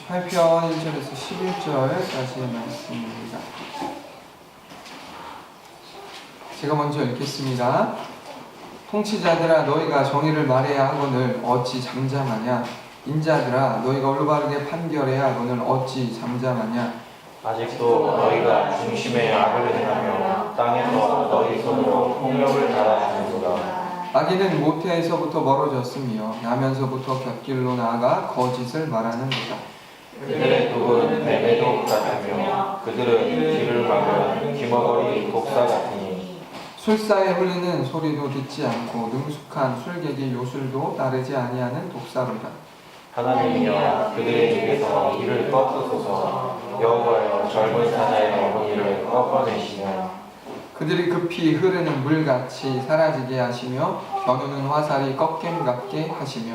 58편 1절에서 11절까지의 말씀입니다. 제가 먼저 읽겠습니다. 통치자들아 너희가 정의를 말해야 하거늘 어찌 잠잠하냐? 인자들아 너희가 올바르게 판결해야 하거늘 어찌 잠잠하냐? 아직도 너희가 중심에 악을 행하며 땅에서 너희 손으로 폭력을 달아주는도다. 악인은 모태에서부터 멀어졌으며 나면서부터 곁길로 나아가 거짓을 말하는 도다. 그들의 뚝은 뱀의 독 같으며 그들은 귀를 막으면 귀머거리 독사 같으니 술사에 흘리는 소리도 듣지 않고 능숙한 술객의 요술도 따르지 아니하는 독사로다. 하나님이여 그들의 입에서 이를 꺾으소서. 여호와여 젊은 사자의 어머니를 꺾어내시며 그들이 급히 흐르는 물같이 사라지게 하시며 겨누는 화살이 꺾임 같게 하시며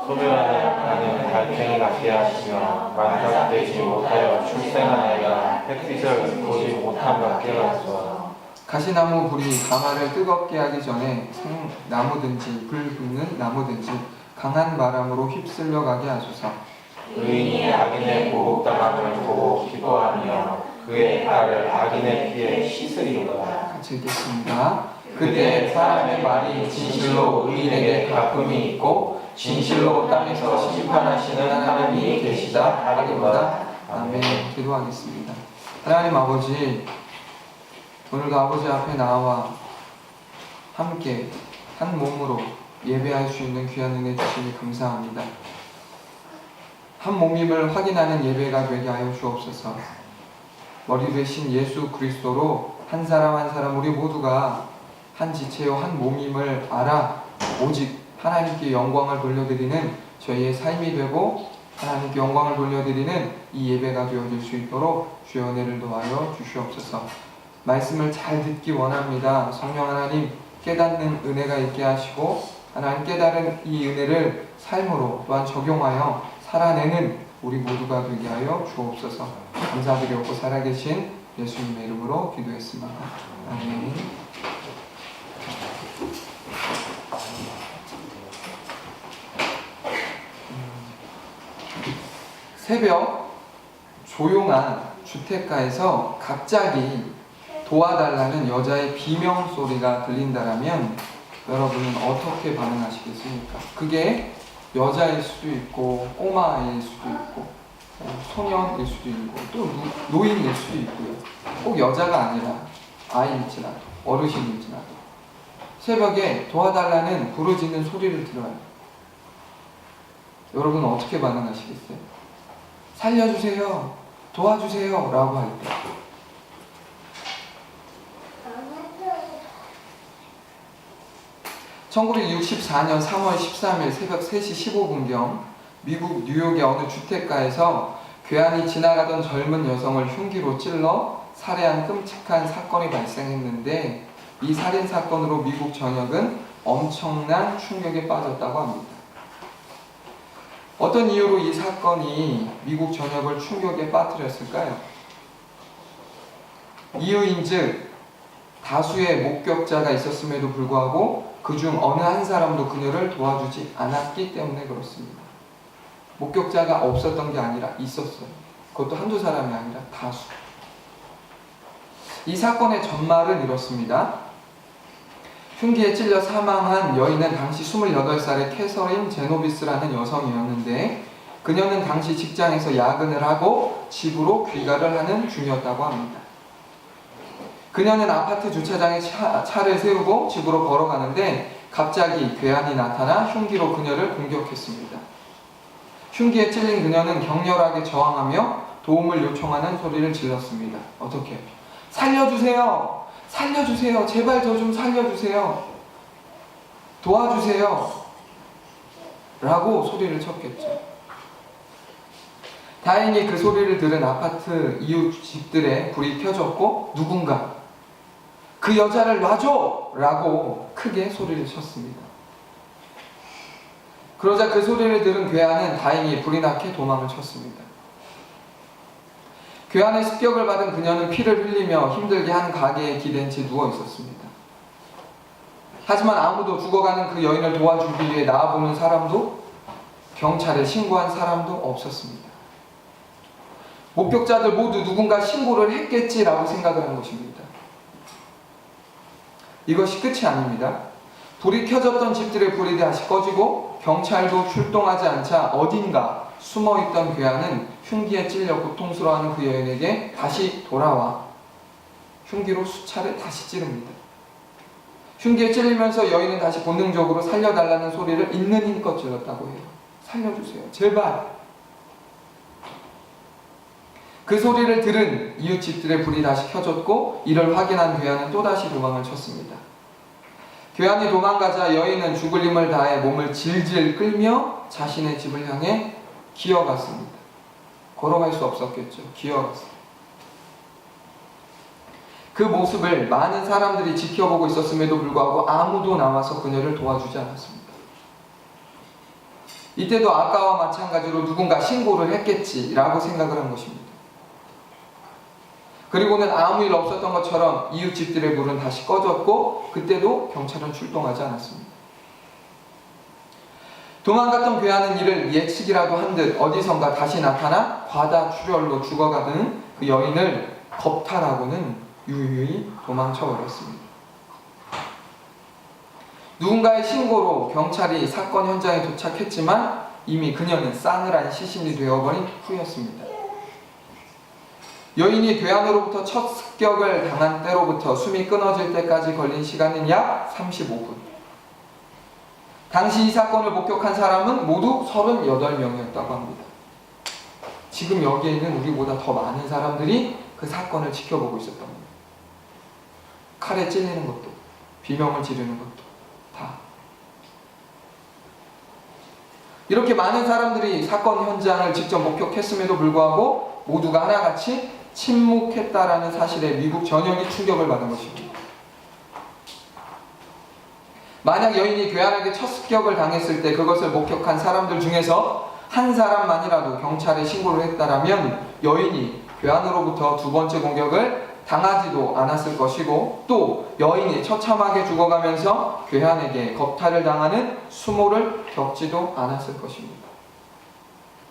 소멸하는 나는 달팽이 같게 하시며 만삭되지 못하여 출생한 아이가 햇빛을 보지 못함 같게 하소서. 가시나무 불이 가마를 뜨겁게 하기 전에 생나무든지 불 붙는 나무든지 강한 바람으로 휩쓸려 가게 하소서. 의인이 악인의 보복당함을 보고 기뻐하며 그의 발을 악인의 피에 씻으리로다. 같이 읽겠습니다. 그때 사람의 말이 진실로 의인에게 갚음이 있고 진실로 땅에서 심판하시는 하나님이 계시다 하리로다. 아멘. 기도하겠습니다. 하나님 아버지, 오늘도 아버지 앞에 나와 함께 한 몸으로 예배할 수 있는 귀한 은혜 주시니 감사합니다. 한 몸임을 확인하는 예배가 되게 하여 주옵소서. 머리 되신 예수 그리스도로 한 사람 한 사람 우리 모두가 한 지체요 한 몸임을 알아 오직 하나님께 영광을 돌려드리는 저희의 삶이 되고 하나님께 영광을 돌려드리는 이 예배가 되어질 수 있도록 주의 은혜를 도하여 주시옵소서. 말씀을 잘 듣기 원합니다. 성령 하나님 깨닫는 은혜가 있게 하시고 하나님 깨달은 이 은혜를 삶으로 또한 적용하여 살아내는 우리 모두가 되게 하여 주옵소서. 감사드리옵고 살아계신 예수님의 이름으로 기도했습니다. 아멘. 새벽 조용한 주택가에서 갑자기 도와달라는 여자의 비명 소리가 들린다라면 여러분은 어떻게 반응하시겠습니까? 그게 여자일 수도 있고 꼬마일 수도 있고 소년일 수도 있고 또 노인일 수도 있고요. 꼭 여자가 아니라 아이일지라도 어르신일지라도 새벽에 도와달라는 부르짖는 소리를 들어요. 여러분은 어떻게 반응하시겠어요? 살려주세요, 도와주세요 라고 할 때. (1964년 3월 13일) 새벽 3시 15분경 미국 뉴욕의 어느 주택가에서 괴한이 지나가던 젊은 여성을 흉기로 찔러 살해한 끔찍한 사건이 발생했는데 이 살인사건으로 미국 전역은 엄청난 충격에 빠졌다고 합니다. 어떤 이유로 이 사건이 미국 전역을 충격에 빠뜨렸을까요? 이유인즉 다수의 목격자가 있었음에도 불구하고 그중 어느 한 사람도 그녀를 도와주지 않았기 때문에 그렇습니다. 목격자가 없었던 게 아니라 있었어요. 그것도 한두 사람이 아니라 다수. 이 사건의 전말은 이렇습니다. 흉기에 찔려 사망한 여인은 당시 28살의 캐서린 제노비스라는 여성이었는데 그녀는 당시 직장에서 야근을 하고 집으로 귀가를 하는 중이었다고 합니다. 그녀는 아파트 주차장에 차를 세우고 집으로 걸어가는데 갑자기 괴한이 나타나 흉기로 그녀를 공격했습니다. 흉기에 찔린 그녀는 격렬하게 저항하며 도움을 요청하는 소리를 질렀습니다. 어떻게? 살려주세요! 살려주세요! 제발 저 좀 살려주세요! 도와주세요! 라고 소리를 쳤겠죠. 다행히 그 소리를 들은 아파트 이웃 집들의 불이 켜졌고 누군가 그 여자를 놔줘! 라고 크게 소리를 쳤습니다. 그러자 그 소리를 들은 괴한은 다행히 불이 나게 도망을 쳤습니다. 괴한의 습격을 받은 그녀는 피를 흘리며 힘들게 한 가게에 기댄 채 누워 있었습니다. 하지만 아무도 죽어가는 그 여인을 도와주기 위해 나와보는 사람도 경찰에 신고한 사람도 없었습니다. 목격자들 모두 누군가 신고를 했겠지라고 생각을 한 것입니다. 이것이 끝이 아닙니다. 불이 켜졌던 집들의 불이 다시 꺼지고 경찰도 출동하지 않자 어딘가 숨어있던 괴한은 흉기에 찔려 고통스러워하는 그 여인에게 다시 돌아와 흉기로 수차례 다시 찌릅니다. 흉기에 찔리면서 여인은 다시 본능적으로 살려달라는 소리를 있는 힘껏 질렀다고 해요. 살려주세요. 제발. 그 소리를 들은 이웃집들의 불이 다시 켜졌고 이를 확인한 괴한은 또다시 도망을 쳤습니다. 괴한이 도망가자 여인은 죽을 힘을 다해 몸을 질질 끌며 자신의 집을 향해 기어갔습니다. 걸어갈 수 없었겠죠. 기어갔습니다. 그 모습을 많은 사람들이 지켜보고 있었음에도 불구하고 아무도 나와서 그녀를 도와주지 않았습니다. 이때도 아까와 마찬가지로 누군가 신고를 했겠지라고 생각을 한 것입니다. 그리고는 아무 일 없었던 것처럼 이웃집들의 불은 다시 꺼졌고 그때도 경찰은 출동하지 않았습니다. 도망갔던 괴한은 이를 예측이라도 한 듯 어디선가 다시 나타나 과다 출혈로 죽어가는 그 여인을 겁탈하고는 유유히 도망쳐버렸습니다. 누군가의 신고로 경찰이 사건 현장에 도착했지만 이미 그녀는 싸늘한 시신이 되어버린 후였습니다. 여인이 괴한으로부터 첫 습격을 당한 때로부터 숨이 끊어질 때까지 걸린 시간은 약 35분. 당시 이 사건을 목격한 사람은 모두 38명이었다고 합니다. 지금 여기에 있는 우리보다 더 많은 사람들이 그 사건을 지켜보고 있었던 겁니다. 칼에 찔리는 것도, 비명을 지르는 것도 다. 이렇게 많은 사람들이 사건 현장을 직접 목격했음에도 불구하고 모두가 하나같이 침묵했다라는 사실에 미국 전역이 충격을 받은 것입니다. 만약 여인이 괴한에게 첫 습격을 당했을 때 그것을 목격한 사람들 중에서 한 사람만이라도 경찰에 신고를 했다라면 여인이 괴한으로부터 두 번째 공격을 당하지도 않았을 것이고 또 여인이 처참하게 죽어가면서 괴한에게 겁탈을 당하는 수모를 겪지도 않았을 것입니다.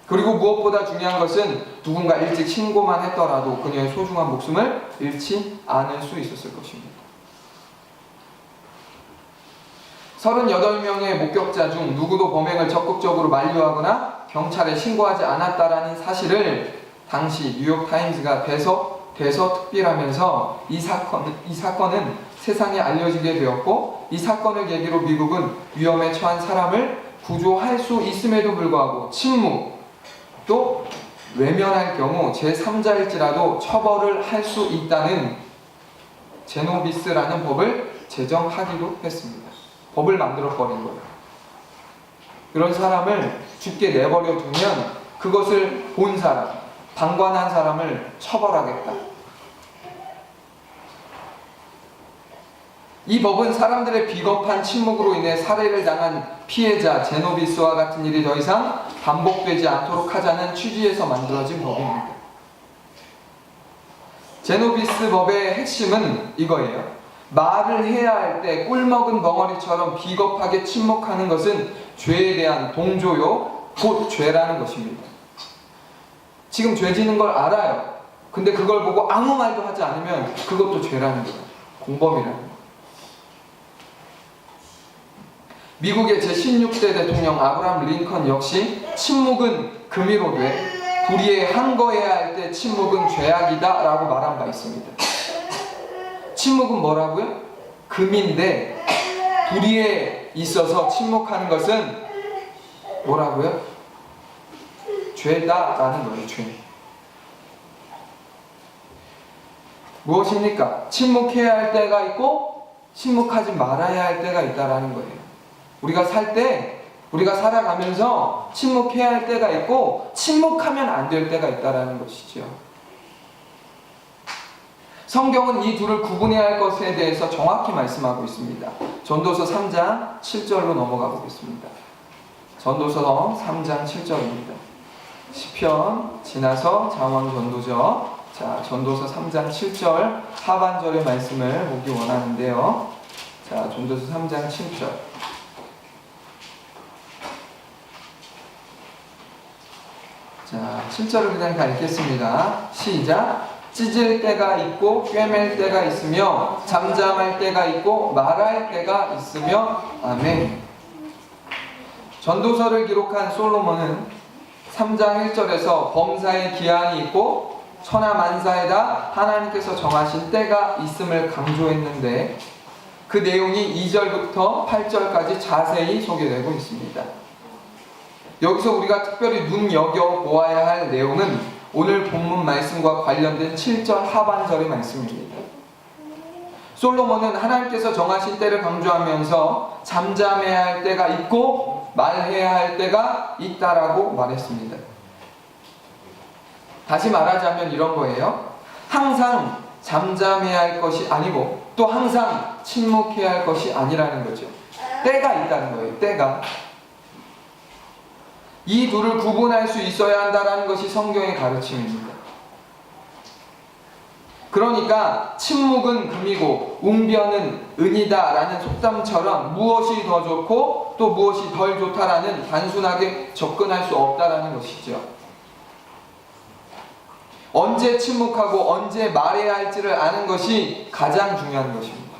그리고 무엇보다 중요한 것은 누군가 일찍 신고만 했더라도 그녀의 소중한 목숨을 잃지 않을 수 있었을 것입니다. 38명의 목격자 중 누구도 범행을 적극적으로 만류하거나 경찰에 신고하지 않았다라는 사실을 당시 뉴욕타임즈가 대서특필하면서 이 사건은 세상에 알려지게 되었고 이 사건을 계기로 미국은 위험에 처한 사람을 구조할 수 있음에도 불구하고 침묵 또 외면할 경우 제3자일지라도 처벌을 할 수 있다는 제노비스라는 법을 제정하기도 했습니다. 법을 만들어버린 거예요. 그런 사람을 죽게 내버려 두면 그것을 본 사람, 방관한 사람을 처벌하겠다. 이 법은 사람들의 비겁한 침묵으로 인해 살해를 당한 피해자 제노비스와 같은 일이 더 이상 반복되지 않도록 하자는 취지에서 만들어진 법입니다. 제노비스 법의 핵심은 이거예요. 말을 해야 할 때 꿀먹은 벙어리처럼 비겁하게 침묵하는 것은 죄에 대한 동조요, 곧 죄라는 것입니다. 지금 죄 짓는 걸 알아요. 근데 그걸 보고 아무 말도 하지 않으면 그것도 죄라는 거예요. 공범이라는 거예요. 미국의 제16대 대통령 아브라함 링컨 역시 침묵은 금이로되 불의에 항거해야 할 때 침묵은 죄악이다 라고 말한 바 있습니다. 침묵은 뭐라고요? 금인데 불의에 있어서 침묵하는 것은 뭐라고요? 죄다라는 거예요. 죄. 무엇입니까? 침묵해야 할 때가 있고 침묵하지 말아야 할 때가 있다라는 거예요. 우리가 살 때, 우리가 살아가면서 침묵해야 할 때가 있고 침묵하면 안 될 때가 있다라는 것이죠. 성경은 이 둘을 구분해야 할 것에 대해서 정확히 말씀하고 있습니다. 전도서 3장 7절로 넘어가 보겠습니다. 전도서 3장 7절입니다. 시편 지나서 잠언 전도죠. 자, 전도서 3장 7절 하반절의 말씀을 보기 원하는데요. 자, 전도서 3장 7절. 자, 7절을 그냥 다 읽겠습니다. 시작. 찢을 때가 있고 꿰맬 때가 있으며 잠잠할 때가 있고 말할 때가 있으며 아멘. 전도서를 기록한 솔로몬은 3장 1절에서 범사의 기한이 있고 천하만사에다 하나님께서 정하신 때가 있음을 강조했는데 그 내용이 2절부터 8절까지 자세히 소개되고 있습니다. 여기서 우리가 특별히 눈여겨보아야 할 내용은 오늘 본문 말씀과 관련된 7절 하반절의 말씀입니다. 솔로몬은 하나님께서 정하신 때를 강조하면서 잠잠해야 할 때가 있고 말해야 할 때가 있다라고 말했습니다. 다시 말하자면 이런 거예요. 항상 잠잠해야 할 것이 아니고 또 항상 침묵해야 할 것이 아니라는 거죠. 때가 있다는 거예요. 때가. 이 둘을 구분할 수 있어야 한다는 것이 성경의 가르침입니다. 그러니까 침묵은 금이고 웅변은 은이다 라는 속담처럼 무엇이 더 좋고 또 무엇이 덜 좋다라는 단순하게 접근할 수 없다라는 것이죠. 언제 침묵하고 언제 말해야 할지를 아는 것이 가장 중요한 것입니다.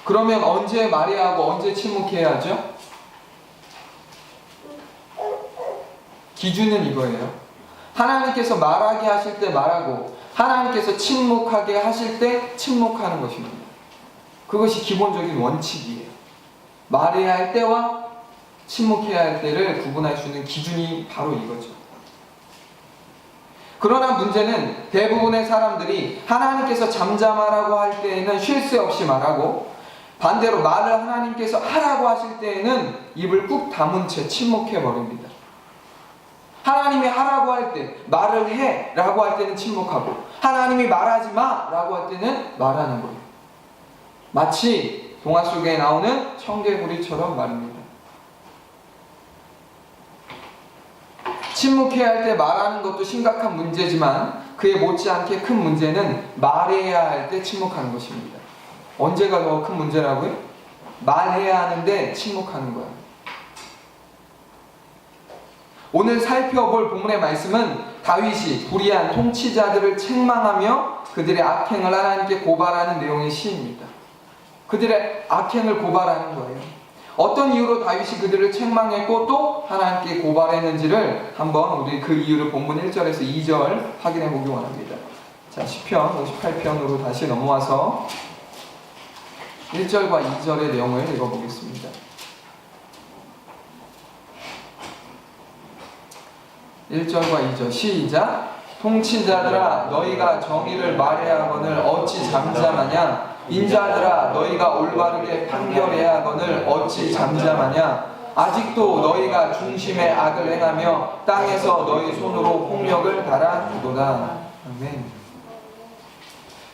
그러면 언제 말해야 하고 언제 침묵해야 하죠? 기준은 이거예요. 하나님께서 말하게 하실 때 말하고 하나님께서 침묵하게 하실 때 침묵하는 것입니다. 그것이 기본적인 원칙이에요. 말해야 할 때와 침묵해야 할 때를 구분할 수 있는 기준이 바로 이거죠. 그러나 문제는 대부분의 사람들이 하나님께서 잠잠하라고 할 때에는 쉴 새 없이 말하고 반대로 말을 하나님께서 하라고 하실 때에는 입을 꾹 다문 채 침묵해버립니다. 하나님이 하라고 할 때 말을 해 라고 할 때는 침묵하고 하나님이 말하지 마 라고 할 때는 말하는 거예요. 마치 동화 속에 나오는 청개구리처럼 말입니다. 침묵해야 할 때 말하는 것도 심각한 문제지만 그에 못지않게 큰 문제는 말해야 할 때 침묵하는 것입니다. 언제가 더 큰 문제라고요? 말해야 하는데 침묵하는 거예요. 오늘 살펴볼 본문의 말씀은 다윗이 불의한 통치자들을 책망하며 그들의 악행을 하나님께 고발하는 내용의 시입니다. 그들의 악행을 고발하는 거예요. 어떤 이유로 다윗이 그들을 책망했고 또 하나님께 고발했는지를 한번 우리 그 이유를 본문 1절에서 2절 확인해 보기 원합니다. 자, 시편 58편으로 다시 넘어와서 1절과 2절의 내용을 읽어보겠습니다. 1절과 2절 시작. 통치자들아 너희가 정의를 말해야 하거늘 어찌 잠잠하냐. 인자들아 너희가 올바르게 판결해야 하거늘 어찌 잠잠하냐. 아직도 너희가 중심에 악을 행하며 땅에서 너희 손으로 폭력을 달아두도다. 아멘.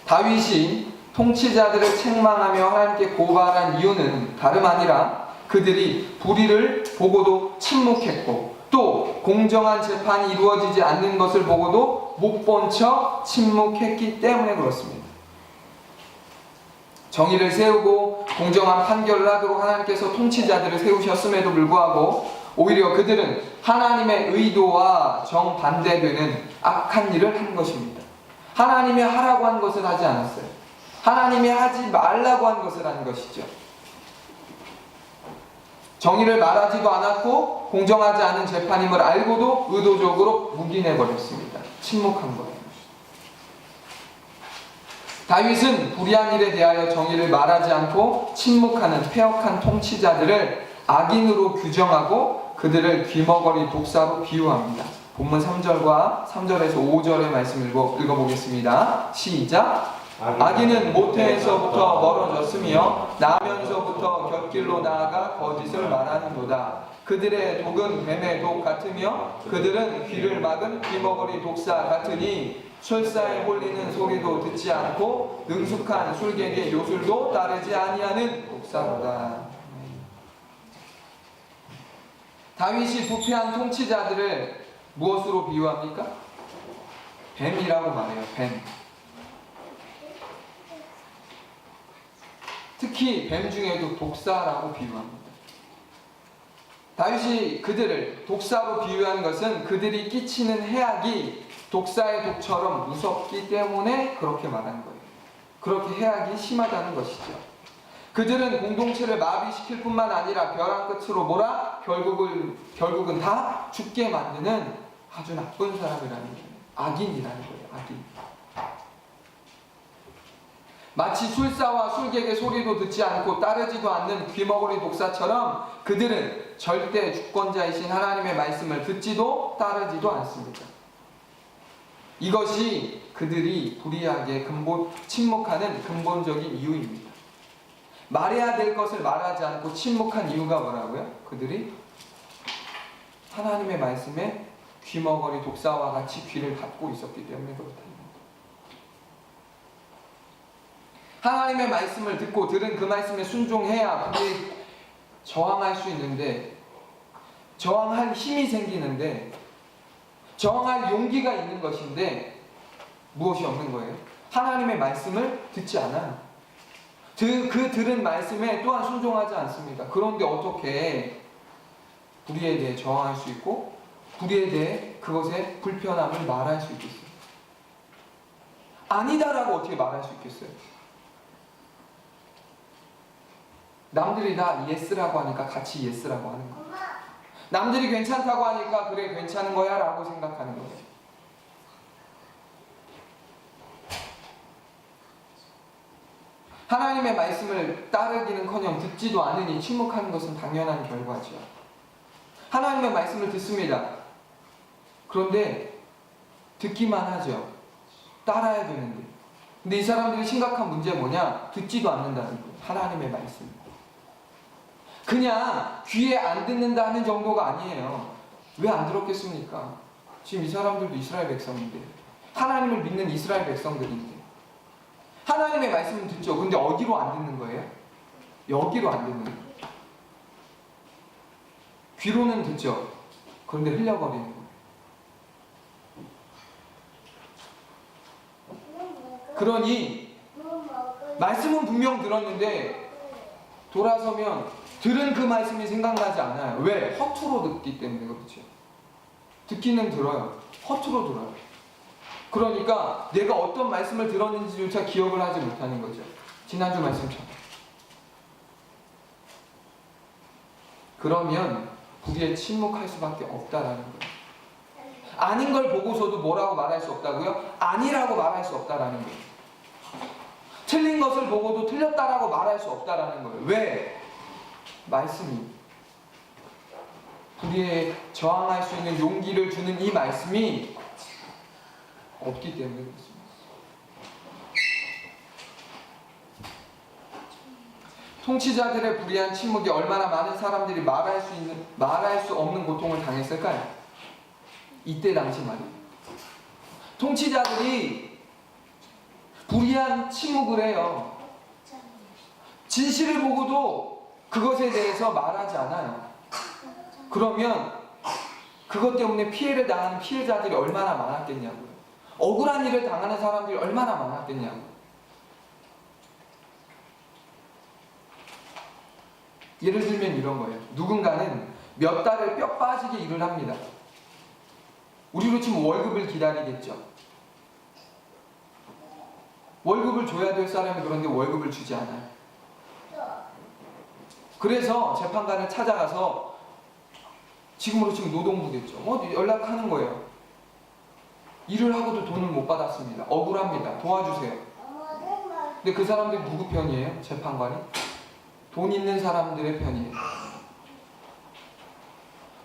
다윗이 통치자들을 책망하며 하나님께 고발한 이유는 다름 아니라 그들이 불의를 보고도 침묵했고 또 공정한 재판이 이루어지지 않는 것을 보고도 못 본 척 침묵했기 때문에 그렇습니다. 정의를 세우고 공정한 판결을 하도록 하나님께서 통치자들을 세우셨음에도 불구하고 오히려 그들은 하나님의 의도와 정반대되는 악한 일을 한 것입니다. 하나님이 하라고 한 것을 하지 않았어요. 하나님이 하지 말라고 한 것을 한 것이죠. 정의를 말하지도 않았고 공정하지 않은 재판임을 알고도 의도적으로 묵인해버렸습니다. 침묵한 거예요. 다윗은 불의한 일에 대하여 정의를 말하지 않고 침묵하는 패역한 통치자들을 악인으로 규정하고 그들을 귀머거리 독사로 비유합니다. 본문 3절에서 5절의 말씀 읽어보겠습니다. 시작. 악인은 모태에서부터 멀어졌으며 나면서부터 곁길로 나아가 거짓을 말하는도다. 그들의 독은 뱀의 독 같으며 그들은 귀를 막은 귀머거리 독사 같으니 술사에 홀리는 소리도 듣지 않고 능숙한 술객의 요술도 따르지 아니하는 독사로다. 다윗이 부패한 통치자들을 무엇으로 비유합니까? 뱀이라고 말해요. 뱀. 특히 뱀 중에도 독사라고 비유합니다. 다윗이 그들을 독사로 비유한 것은 그들이 끼치는 해악이 독사의 독처럼 무섭기 때문에 그렇게 말한 거예요. 그렇게 해악이 심하다는 것이죠. 그들은 공동체를 마비시킬 뿐만 아니라 벼랑 끝으로 몰아 결국은 다 죽게 만드는 아주 나쁜 사람이라는 거예요. 악인이라는 거예요. 악인. 마치 술사와 술객의 소리도 듣지 않고 따르지도 않는 귀머거리 독사처럼 그들은 절대 주권자이신 하나님의 말씀을 듣지도 따르지도 않습니다. 이것이 그들이 불의하게 침묵하는 근본적인 이유입니다. 말해야 될 것을 말하지 않고 침묵한 이유가 뭐라고요? 그들이 하나님의 말씀에 귀머거리 독사와 같이 귀를 닫고 있었기 때문에 그렇다. 하나님의 말씀을 듣고 들은 그 말씀에 순종해야 그게 저항할 수 있는데, 저항할 힘이 생기는데, 저항할 용기가 있는 것인데 무엇이 없는 거예요? 하나님의 말씀을 듣지 않아요. 그 들은 말씀에 또한 순종하지 않습니다. 그런데 어떻게 불의에 대해 저항할 수 있고 불의에 대해 그것의 불편함을 말할 수 있겠어요? 아니다라고 어떻게 말할 수 있겠어요? 남들이 다 예스라고 하니까 같이 예스라고 하는 거예요. 남들이 괜찮다고 하니까 그래 괜찮은 거야 라고 생각하는 거예요. 하나님의 말씀을 따르기는커녕 듣지도 않으니 침묵하는 것은 당연한 결과죠. 하나님의 말씀을 듣습니다. 그런데 듣기만 하죠. 따라야 되는데. 근데 이 사람들이 심각한 문제 뭐냐? 듣지도 않는다는 거예요. 하나님의 말씀. 그냥 귀에 안 듣는다는 정도가 아니에요. 왜 안 들었겠습니까? 지금 이 사람들도 이스라엘 백성인데, 하나님을 믿는 이스라엘 백성들인데, 하나님의 말씀은 듣죠. 근데 어디로 안 듣는 거예요? 여기로 안 듣는 거예요. 귀로는 듣죠. 그런데 흘려버리는 거예요. 그러니 말씀은 분명 들었는데 돌아서면 들은 그 말씀이 생각나지 않아요. 왜? 허투루 듣기 때문에 그렇죠. 듣기는 들어요. 허투루 들어요. 그러니까 내가 어떤 말씀을 들었는지조차 기억을 하지 못하는 거죠. 지난주 말씀처럼. 그러면 불의에 침묵할 수밖에 없다라는 거예요. 아닌 걸 보고서도 뭐라고 말할 수 없다고요? 아니라고 말할 수 없다라는 거예요. 틀린 것을 보고도 틀렸다라고 말할 수 없다라는 거예요. 왜? 말씀이 불의에 저항할 수 있는 용기를 주는 이 말씀이 없기 때문에 그렇습니다. 통치자들의 불의한 침묵이 얼마나 많은 사람들이 말할 수 없는 고통을 당했을까요? 이때 당시 말이에요. 통치자들이 불의한 침묵을 해요. 진실을 보고도 그것에 대해서 말하지 않아요. 그러면 그것 때문에 피해를 당하는 피해자들이 얼마나 많았겠냐고요. 억울한 일을 당하는 사람들이 얼마나 많았겠냐고요. 예를 들면 이런 거예요. 누군가는 몇 달을 뼈 빠지게 일을 합니다. 우리로 치면 월급을 기다리겠죠. 월급을 줘야 될 사람이 그런데 월급을 주지 않아요. 그래서 재판관을 찾아가서 지금으로 치면 노동부겠죠. 연락하는 거예요. 일을 하고도 돈을 못 받았습니다. 억울합니다. 도와주세요. 근데 그 사람들이 누구 편이에요? 재판관이? 돈 있는 사람들의 편이에요.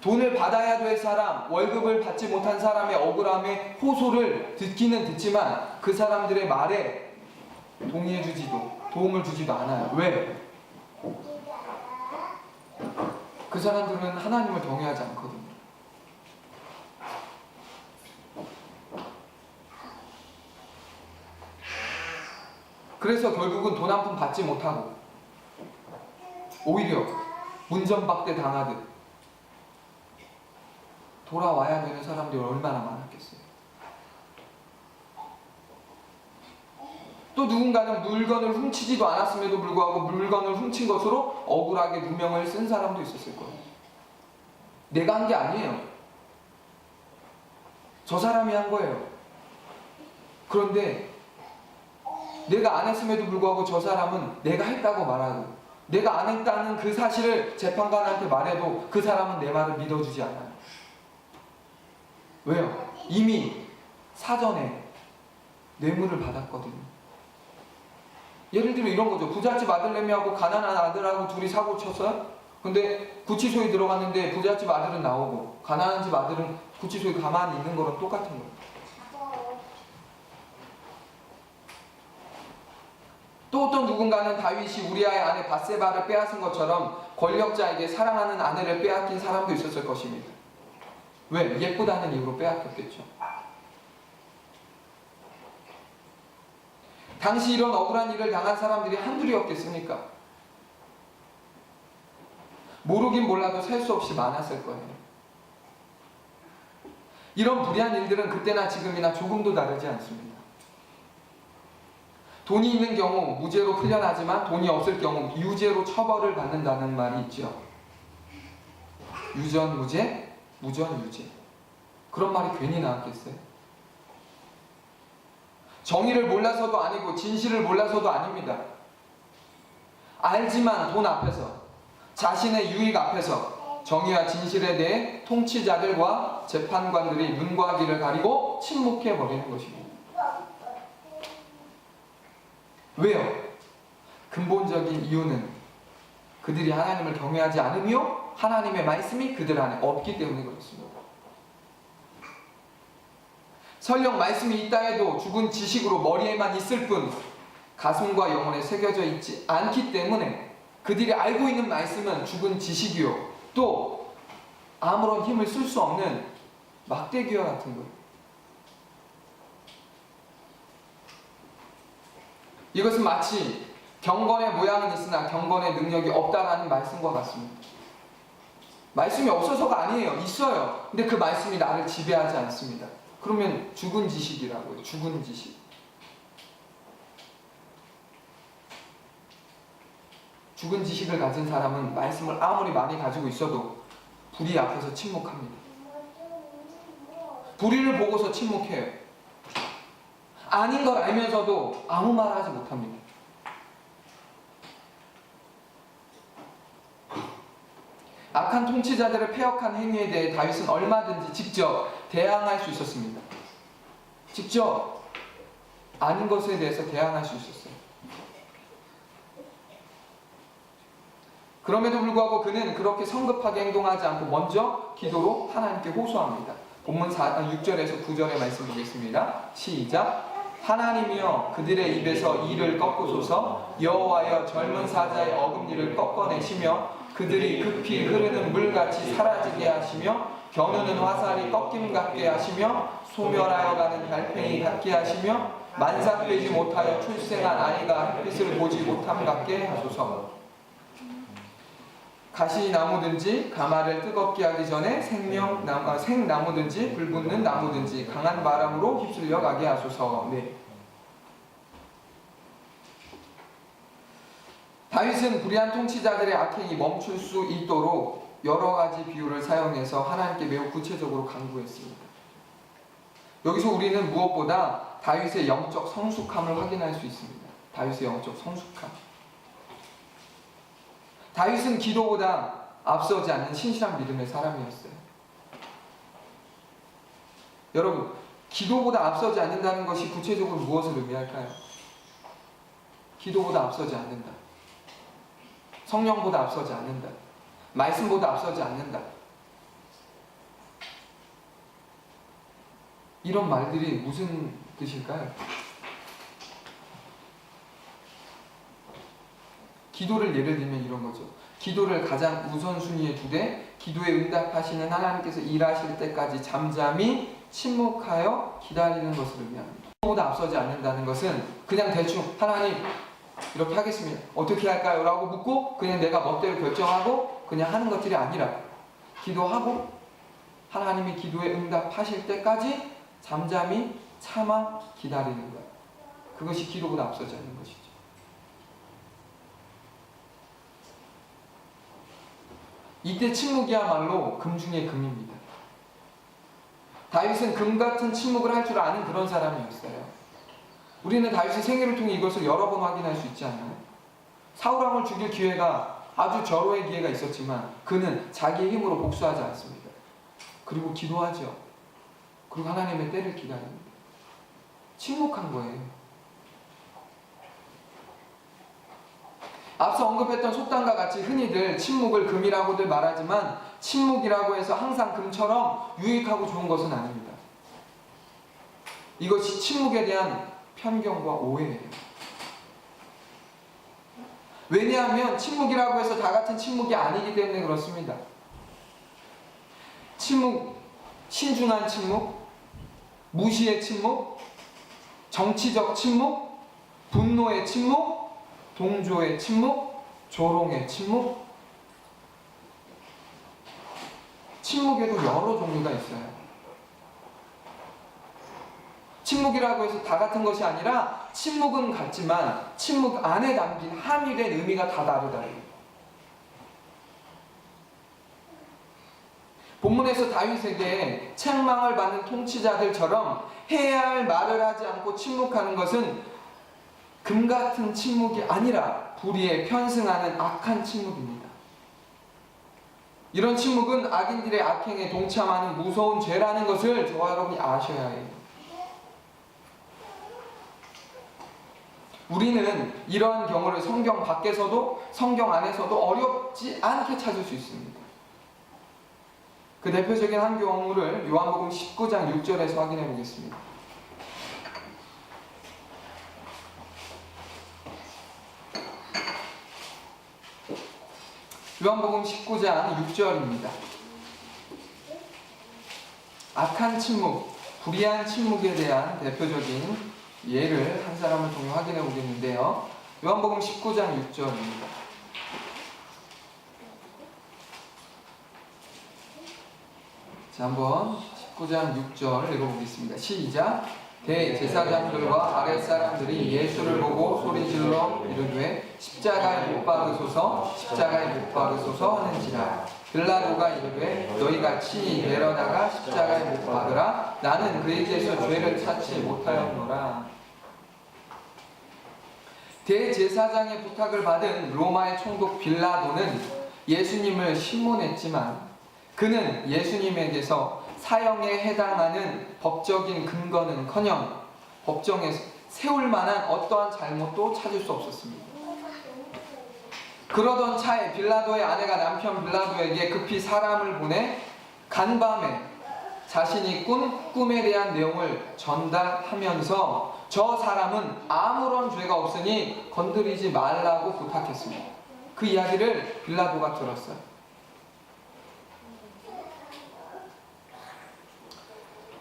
돈을 받아야 될 사람, 월급을 받지 못한 사람의 억울함의 호소를 듣기는 듣지만 그 사람들의 말에 동의해주지도, 도움을 주지도 않아요. 왜? 그 사람들은 하나님을 경외하지 않거든요. 그래서 결국은 돈 한 푼 받지 못하고 오히려 문전박대 당하듯 돌아와야 되는 사람들이 얼마나 많았겠어요. 또 누군가는 물건을 훔치지도 않았음에도 불구하고 물건을 훔친 것으로 억울하게 누명을 쓴 사람도 있었을 거예요. 내가 한 게 아니에요. 저 사람이 한 거예요. 그런데 내가 안 했음에도 불구하고 저 사람은 내가 했다고 말하고, 내가 안 했다는 그 사실을 재판관한테 말해도 그 사람은 내 말을 믿어주지 않아요. 왜요? 이미 사전에 뇌물을 받았거든요. 예를 들어 이런 거죠. 부잣집 아들내미하고 가난한 아들하고 둘이 사고 쳤어요. 근데 구치소에 들어갔는데 부잣집 아들은 나오고 가난한 집 아들은 구치소에 가만히 있는 거랑 똑같은 거예요. 또 어떤 누군가는 다윗이 우리아의 아내 밧세바를 빼앗은 것처럼 권력자에게 사랑하는 아내를 빼앗긴 사람도 있었을 것입니다. 왜? 예쁘다는 이유로 빼앗겼겠죠. 당시 이런 억울한 일을 당한 사람들이 한둘이었겠습니까? 모르긴 몰라도 셀 수 없이 많았을 거예요. 이런 불의한 일들은 그때나 지금이나 조금도 다르지 않습니다. 돈이 있는 경우 무죄로 풀려나지만 돈이 없을 경우 유죄로 처벌을 받는다는 말이 있죠. 유전 무죄, 무전 유죄. 그런 말이 괜히 나왔겠어요? 정의를 몰라서도 아니고 진실을 몰라서도 아닙니다. 알지만 돈 앞에서, 자신의 유익 앞에서 정의와 진실에 대해 통치자들과 재판관들이 눈과 귀를 가리고 침묵해버리는 것입니다. 왜요? 근본적인 이유는 그들이 하나님을 경외하지 않으며 하나님의 말씀이 그들 안에 없기 때문에 그렇습니다. 설령 말씀이 있다 해도 죽은 지식으로 머리에만 있을 뿐 가슴과 영혼에 새겨져 있지 않기 때문에 그들이 알고 있는 말씀은 죽은 지식이요, 또 아무런 힘을 쓸 수 없는 막대기와 같은 거예요. 이것은 마치 경건의 모양은 있으나 경건의 능력이 없다라는 말씀과 같습니다. 말씀이 없어서가 아니에요. 있어요. 근데 그 말씀이 나를 지배하지 않습니다. 그러면 죽은 지식이라고요. 죽은 지식. 죽은 지식을 가진 사람은 말씀을 아무리 많이 가지고 있어도 불의 앞에서 침묵합니다. 불의를 보고서 침묵해요. 아닌 걸 알면서도 아무 말 하지 못합니다. 악한 통치자들의 패역한 행위에 대해 다윗은 얼마든지 직접 대항할 수 있었습니다. 직접 아닌 것에 대해서 대항할 수 있었어요. 그럼에도 불구하고 그는 그렇게 성급하게 행동하지 않고 먼저 기도로 하나님께 호소합니다. 본문 6절에서 9절의 말씀 보겠습니다. 시작. 하나님이여 그들의 입에서 이를 꺾으소서. 여호와여 젊은 사자의 어금니를 꺾어내시며 그들이 급히 흐르는 물같이 사라지게 하시며 겨누는 화살이 꺾임 같게 하시며 소멸하여 가는 달팽이 같게 하시며 만삭되지 못하여 출생한 아이가 햇빛을 보지 못함 같게 하소서. 가시나무든지 가마를 뜨겁게 하기 전에 생나무든지 불붙는 나무든지 강한 바람으로 휩쓸려 가게 하소서. 네. 다윗은 불의한 통치자들의 악행이 멈출 수 있도록 여러 가지 비유를 사용해서 하나님께 매우 구체적으로 간구했습니다. 여기서 우리는 무엇보다 다윗의 영적 성숙함을 확인할 수 있습니다. 다윗의 영적 성숙함. 다윗은 기도보다 앞서지 않는 신실한 믿음의 사람이었어요. 여러분, 기도보다 앞서지 않는다는 것이 구체적으로 무엇을 의미할까요? 기도보다 앞서지 않는다. 성령보다 앞서지 않는다. 말씀보다 앞서지 않는다. 이런 말들이 무슨 뜻일까요? 기도를 예를 들면 이런 거죠. 기도를 가장 우선순위에 두되 기도에 응답하시는 하나님께서 일하실 때까지 잠잠히 침묵하여 기다리는 것을 의미합니다. 기도보다 앞서지 않는다는 것은 그냥 대충 하나님 이렇게 하겠습니다. 어떻게 할까요? 라고 묻고 그냥 내가 멋대로 결정하고 그냥 하는 것들이 아니라 기도하고 하나님이 기도에 응답하실 때까지 잠잠히 참아 기다리는 거예요. 그것이 기도보다 앞서지 않는 것이죠. 이때 침묵이야말로 금 중의 금입니다. 다윗은 금 같은 침묵을 할 줄 아는 그런 사람이었어요. 우리는 다윗의 생애를 통해 이것을 여러 번 확인할 수 있지 않나요? 사울왕을 죽일 기회가 아주 절호의 기회가 있었지만 그는 자기의 힘으로 복수하지 않습니다. 그리고 기도하죠. 그리고 하나님의 때를 기다립니다. 침묵한 거예요. 앞서 언급했던 속담과 같이 흔히들 침묵을 금이라고들 말하지만 침묵이라고 해서 항상 금처럼 유익하고 좋은 것은 아닙니다. 이것이 침묵에 대한 편견과 오해예요. 왜냐하면 침묵이라고 해서 다 같은 침묵이 아니기 때문에 그렇습니다. 침묵, 신중한 침묵, 무시의 침묵, 정치적 침묵, 분노의 침묵, 동조의 침묵, 조롱의 침묵. 침묵에도 여러 종류가 있어요. 침묵이라고 해서 다 같은 것이 아니라 침묵은 같지만 침묵 안에 담긴 함유된 의미가 다 다르다요. 본문에서 다윗에게 책망을 받는 통치자들처럼 해야 할 말을 하지 않고 침묵하는 것은 금 같은 침묵이 아니라 불의에 편승하는 악한 침묵입니다. 이런 침묵은 악인들의 악행에 동참하는 무서운 죄라는 것을 저와 여러분이 아셔야 해요. 우리는 이러한 경우를 성경 밖에서도 성경 안에서도 어렵지 않게 찾을 수 있습니다. 그 대표적인 한 경우를 요한복음 19장 6절에서 확인해 보겠습니다. 요한복음 19장 6절입니다. 악한 침묵, 불의한 침묵에 대한 대표적인 예를 한 사람을 통해 확인해 보겠는데요. 요한복음 19장 6절입니다. 자, 한번 19장 6절 읽어보겠습니다. 시작. 대제사장들과 아랫사람들이 예수를 보고 소리질러 이르되 십자가에 못 박으소서 십자가에 못 박으소서 하는지라. 빌라도가 이르되 너희가 친히 내려다가 십자가에 못 박으라. 나는 그에게서 죄를 찾지 못하였노라. 대제사장의 부탁을 받은 로마의 총독 빌라도는 예수님을 신문했지만 그는 예수님에게서 사형에 해당하는 법적인 근거는커녕 법정에 세울 만한 어떠한 잘못도 찾을 수 없었습니다. 그러던 차에 빌라도의 아내가 남편 빌라도에게 급히 사람을 보내 간밤에 자신이 꾼 꿈에 대한 내용을 전달하면서 저 사람은 아무런 죄가 없으니 건드리지 말라고 부탁했습니다. 그 이야기를 빌라도가 들었어요.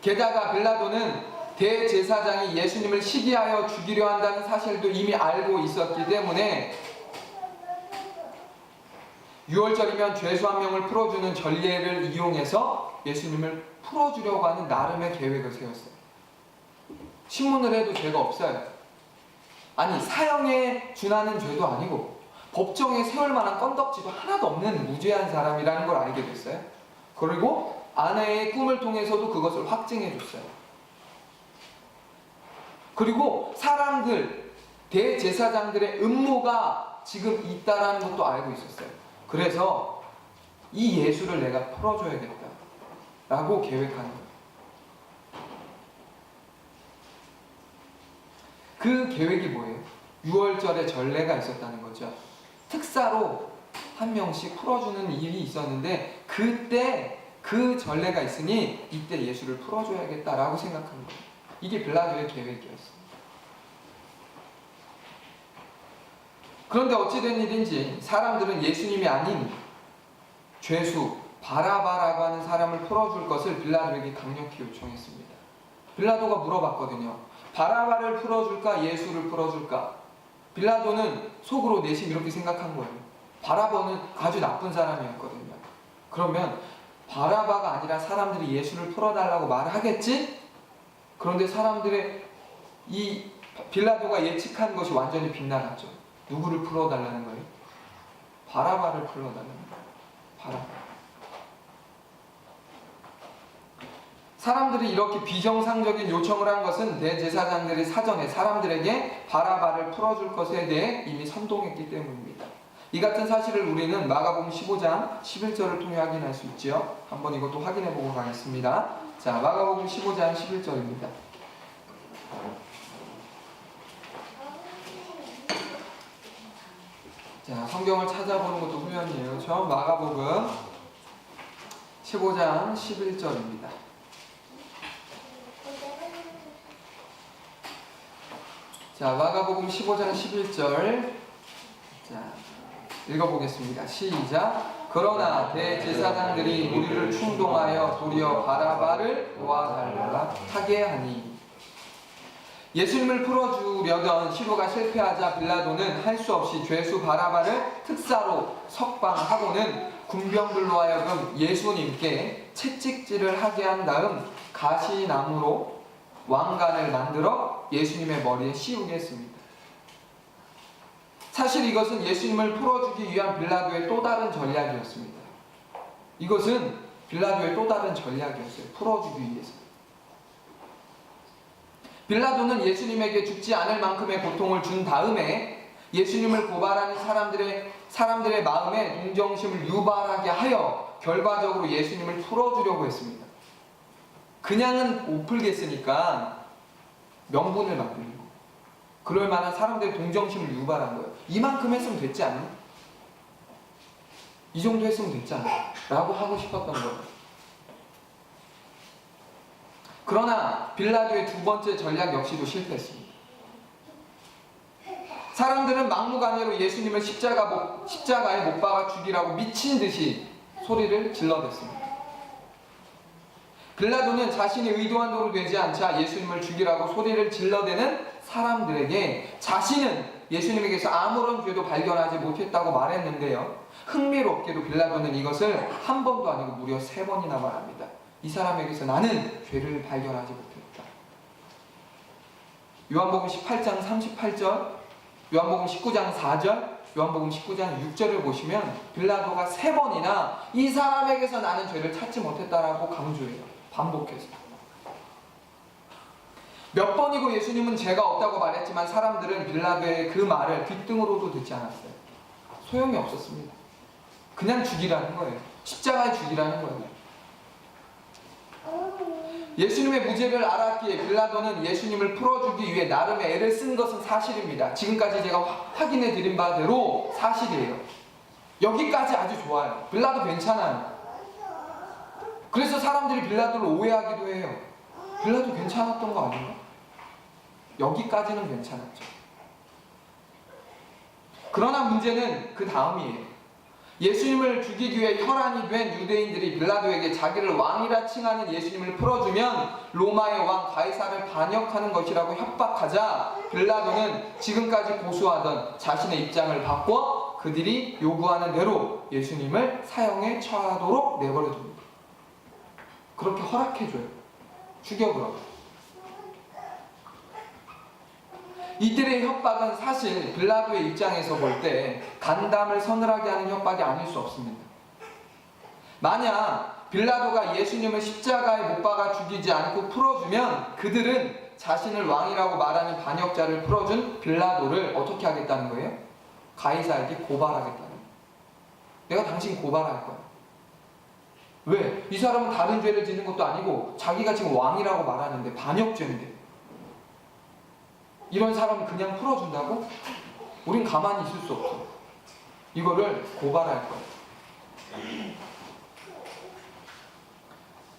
게다가 빌라도는 대제사장이 예수님을 시기하여 죽이려 한다는 사실도 이미 알고 있었기 때문에 6월절이면 죄수 한 명을 풀어주는 전례를 이용해서 예수님을 풀어주려고 하는 나름의 계획을 세웠어요. 신문을 해도 죄가 없어요. 아니, 사형에 준하는 죄도 아니고 법정에 세울 만한 건덕지도 하나도 없는 무죄한 사람이라는 걸 알게 됐어요. 그리고 아내의 꿈을 통해서도 그것을 확증해 줬어요. 그리고 사람들, 대제사장들의 음모가 지금 있다라는 것도 알고 있었어요. 그래서 이 예수를 내가 풀어줘야겠다 라고 계획하는 거예요. 그 계획이 뭐예요? 6월절에 전례가 있었다는 거죠. 특사로 한 명씩 풀어주는 일이 있었는데 그때 그 전례가 있으니 이때 예수를 풀어줘야겠다라고 생각한 거예요. 이게 빌라도의 계획이었어요. 그런데 어찌된 일인지 사람들은 예수님이 아닌 죄수 바라바라고 하는 사람을 풀어줄 것을 빌라도에게 강력히 요청했습니다. 빌라도가 물어봤거든요. 바라바를 풀어줄까 예수를 풀어줄까? 빌라도는 속으로 내심 이렇게 생각한 거예요. 바라바는 아주 나쁜 사람이었거든요. 그러면 바라바가 아니라 사람들이 예수를 풀어달라고 말하겠지? 그런데 사람들의 이 빌라도가 예측한 것이 완전히 빗나갔죠. 누구를 풀어달라는 거예요? 바라바를 풀어달라는 거예요. 바라바. 사람들이 이렇게 비정상적인 요청을 한 것은 대제사장들이 사전에 사람들에게 바라바를 풀어줄 것에 대해 이미 선동했기 때문입니다. 이 같은 사실을 우리는 마가복음 15장 11절을 통해 확인할 수 있죠. 한번 이것도 확인해 보고 가겠습니다. 자, 마가복음 15장 11절입니다. 자, 성경을 찾아보는 것도 훈련이에요. 저 마가복음 15장 11절입니다. 자, 마가복음 15장 11절. 자, 읽어보겠습니다. 시작. 그러나 대제사장들이 우리를 충동하여 도리어 바라바를 도와달라 하게 하니. 예수님을 풀어주려던 시도가 실패하자 빌라도는 할 수 없이 죄수 바라바를 특사로 석방하고는 군병들로 하여금 예수님께 채찍질을 하게 한 다음 가시나무로 왕관을 만들어 예수님의 머리에 씌우게 했습니다. 사실 이것은 예수님을 풀어주기 위한 빌라도의 또 다른 전략이었습니다. 이것은 빌라도의 또 다른 전략이었어요. 풀어주기 위해서. 빌라도는 예수님에게 죽지 않을 만큼의 고통을 준 다음에 예수님을 고발하는 사람들의 마음에 동정심을 유발하게 하여 결과적으로 예수님을 풀어주려고 했습니다. 그냥은 못 풀겠으니까 명분을 만들고 그럴 만한 사람들의 동정심을 유발한 거예요. 이만큼 했으면 됐지 않니? 이 정도 했으면 됐지 않니? 라고 하고 싶었던 거예요. 그러나 빌라도의 두 번째 전략 역시도 실패했습니다. 사람들은 막무가내로 예수님을 십자가에 못 박아 죽이라고 미친 듯이 소리를 질러댔습니다. 빌라도는 자신이 의도한 대로 되지 않자 예수님을 죽이라고 소리를 질러대는 사람들에게 자신은 예수님에게서 아무런 죄도 발견하지 못했다고 말했는데요. 흥미롭게도 빌라도는 이것을 한 번도 아니고 무려 3번이나 말합니다. 이 사람에게서 나는 죄를 발견하지 못했다. 요한복음 18장 38절, 요한복음 19장 4절, 요한복음 19장 6절을 보시면 빌라도가 3번이나 이 사람에게서 나는 죄를 찾지 못했다라고 강조해요. 반복해서. 몇 번이고 예수님은 죄가 없다고 말했지만 사람들은 빌라도의 그 말을 귓등으로도 듣지 않았어요. 소용이 없었습니다. 그냥 죽이라는 거예요. 십자가에 죽이라는 거예요. 예수님의 무죄를 알았기에 빌라도는 예수님을 풀어주기 위해 나름의 애를 쓴 것은 사실입니다. 지금까지 제가 확인해 드린 바대로 사실이에요. 여기까지 아주 좋아요. 빌라도 괜찮아요. 그래서 사람들이 빌라도를 오해하기도 해요. 빌라도 괜찮았던 거 아닌가? 여기까지는 괜찮았죠. 그러나 문제는 그 다음이에요. 예수님을 죽이기 위해 혈안이 된 유대인들이 빌라도에게 자기를 왕이라 칭하는 예수님을 풀어주면 로마의 왕 가이사를 반역하는 것이라고 협박하자 빌라도는 지금까지 고수하던 자신의 입장을 바꿔 그들이 요구하는 대로 예수님을 사형에 처하도록 내버려둡니다. 그렇게 허락해줘요. 죽여버려. 이들의 협박은 사실 빌라도의 입장에서 볼 때 간담을 서늘하게 하는 협박이 아닐 수 없습니다. 만약 빌라도가 예수님을 십자가에 못 박아 죽이지 않고 풀어주면 그들은 자신을 왕이라고 말하는 반역자를 풀어준 빌라도를 어떻게 하겠다는 거예요? 가이사에게 고발하겠다는 거예요. 내가 당신 고발할 거야. 왜? 이 사람은 다른 죄를 짓는 것도 아니고 자기가 지금 왕이라고 말하는데 반역죄인데 이런 사람을 그냥 풀어준다고? 우린 가만히 있을 수 없어. 이거를 고발할 거예요.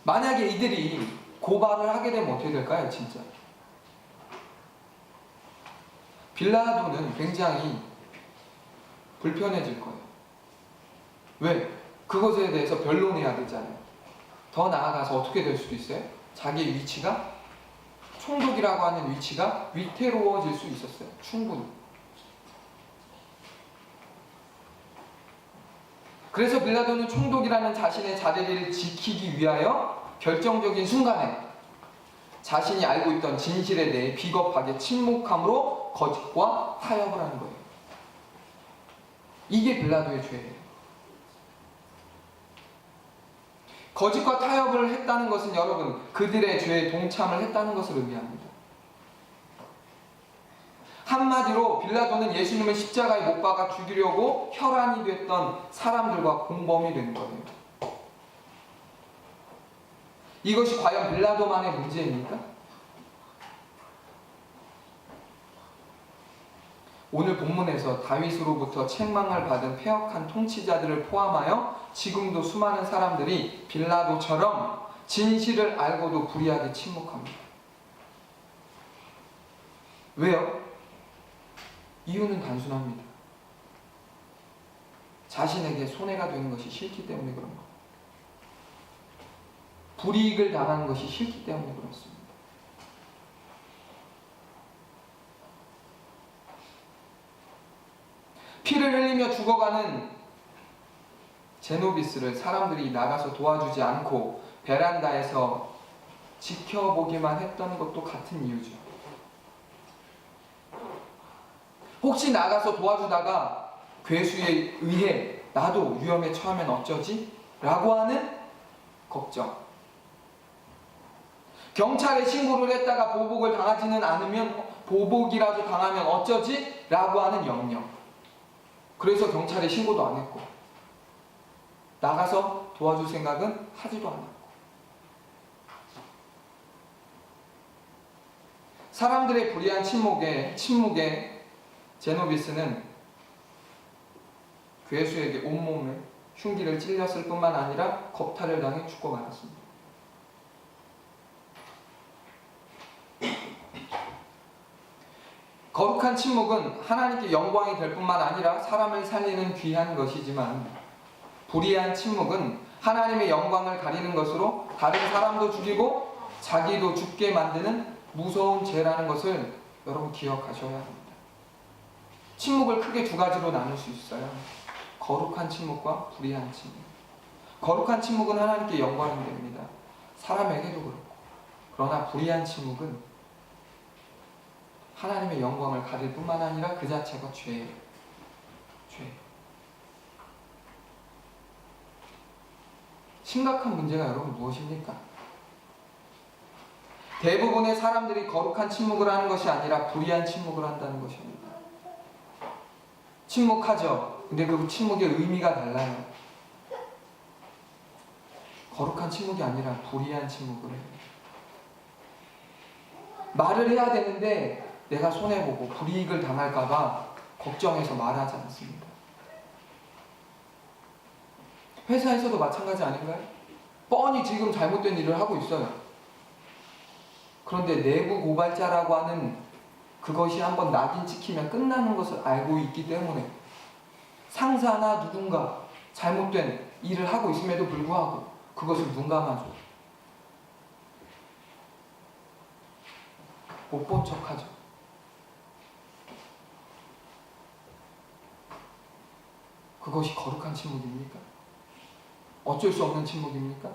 만약에 이들이 고발을 하게 되면 어떻게 될까요? 진짜 빌라도는 굉장히 불편해질 거예요. 왜? 그것에 대해서 변론해야 되잖아요. 더 나아가서 어떻게 될 수도 있어요? 자기의 위치가 총독이라고 하는 위치가 위태로워질 수 있었어요. 충분히. 그래서 빌라도는 총독이라는 자신의 자리를 지키기 위하여 결정적인 순간에 자신이 알고 있던 진실에 대해 비겁하게 침묵함으로 거짓과 타협을 하는 거예요. 이게 빌라도의 죄예요. 거짓과 타협을 했다는 것은 여러분 그들의 죄에 동참을 했다는 것을 의미합니다. 한마디로 빌라도는 예수님을 십자가에 못 박아 죽이려고 혈안이 됐던 사람들과 공범이 된 거예요. 이것이 과연 빌라도만의 문제입니까? 오늘 본문에서 다윗으로부터 책망을 받은 패역한 통치자들을 포함하여 지금도 수많은 사람들이 빌라도처럼 진실을 알고도 불의하게 침묵합니다. 왜요? 이유는 단순합니다. 자신에게 손해가 되는 것이 싫기 때문에 그런 겁니다. 불이익을 당하는 것이 싫기 때문에 그렇습니다. 피를 흘리며 죽어가는 제노비스를 사람들이 나가서 도와주지 않고 베란다에서 지켜보기만 했던 것도 같은 이유죠. 혹시 나가서 도와주다가 괴수에 의해 나도 위험에 처하면 어쩌지? 라고 하는 걱정. 경찰에 신고를 했다가 보복을 당하지는 않으면 보복이라도 당하면 어쩌지? 라고 하는 염려. 그래서 경찰에 신고도 안 했고 나가서 도와줄 생각은 하지도 않았고 사람들의 불의한 침묵에 제노비스는 괴수에게 온몸에 흉기를 찔렸을 뿐만 아니라 겁탈을 당해 죽고 말았습니다. 거룩한 침묵은 하나님께 영광이 될 뿐만 아니라 사람을 살리는 귀한 것이지만 불의한 침묵은 하나님의 영광을 가리는 것으로 다른 사람도 죽이고 자기도 죽게 만드는 무서운 죄라는 것을 여러분 기억하셔야 합니다. 침묵을 크게 두 가지로 나눌 수 있어요. 거룩한 침묵과 불의한 침묵. 거룩한 침묵은 하나님께 영광이 됩니다. 사람에게도 그렇고. 그러나 불의한 침묵은 하나님의 영광을 가릴 뿐만 아니라 그 자체가 죄예요. 죄. 심각한 문제가 여러분 무엇입니까? 대부분의 사람들이 거룩한 침묵을 하는 것이 아니라 불의한 침묵을 한다는 것입니다. 침묵하죠. 근데 그 침묵의 의미가 달라요. 거룩한 침묵이 아니라 불의한 침묵을 해요. 말을 해야 되는데 내가 손해보고 불이익을 당할까봐 걱정해서 말하지 않습니다. 회사에서도 마찬가지 아닌가요? 뻔히 지금 잘못된 일을 하고 있어요. 그런데 내부 고발자라고 하는 그것이 한번 낙인 찍히면 끝나는 것을 알고 있기 때문에 상사나 누군가 잘못된 일을 하고 있음에도 불구하고 그것을 눈감아줘. 못 본 척하죠. 그것이 거룩한 침묵입니까? 어쩔 수 없는 침묵입니까?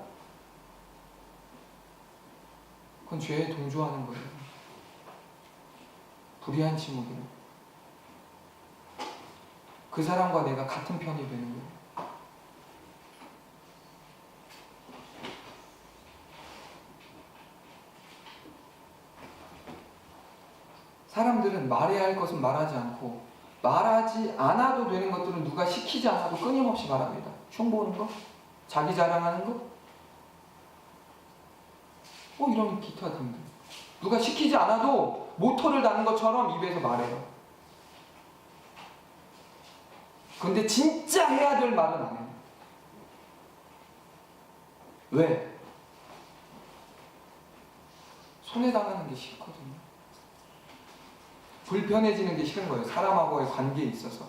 그건 죄에 동조하는 거예요. 불의한 침묵이에요. 그 사람과 내가 같은 편이 되는 거예요. 사람들은 말해야 할 것은 말하지 않고 말하지 않아도 되는 것들은 누가 시키지 않아도 끊임없이 말합니다. 흉보는 거? 자기 자랑하는 거? 이런 기타 등등. 누가 시키지 않아도 모터를 다는 것처럼 입에서 말해요. 그런데 진짜 해야 될 말은 안 해요. 왜? 손해당하는 게 싫거든요. 불편해지는 게 싫은 거예요. 사람하고의 관계에 있어서.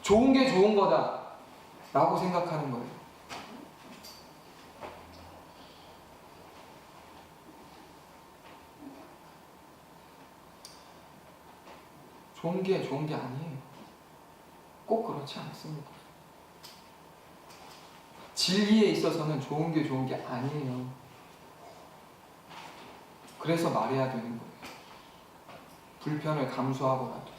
좋은 게 좋은 거다 라고 생각하는 거예요. 좋은 게 좋은 게 아니에요. 꼭 그렇지 않습니다. 진리에 있어서는 좋은 게 좋은 게 아니에요. 그래서 말해야 되는 거예요. 불편을 감수하고라도.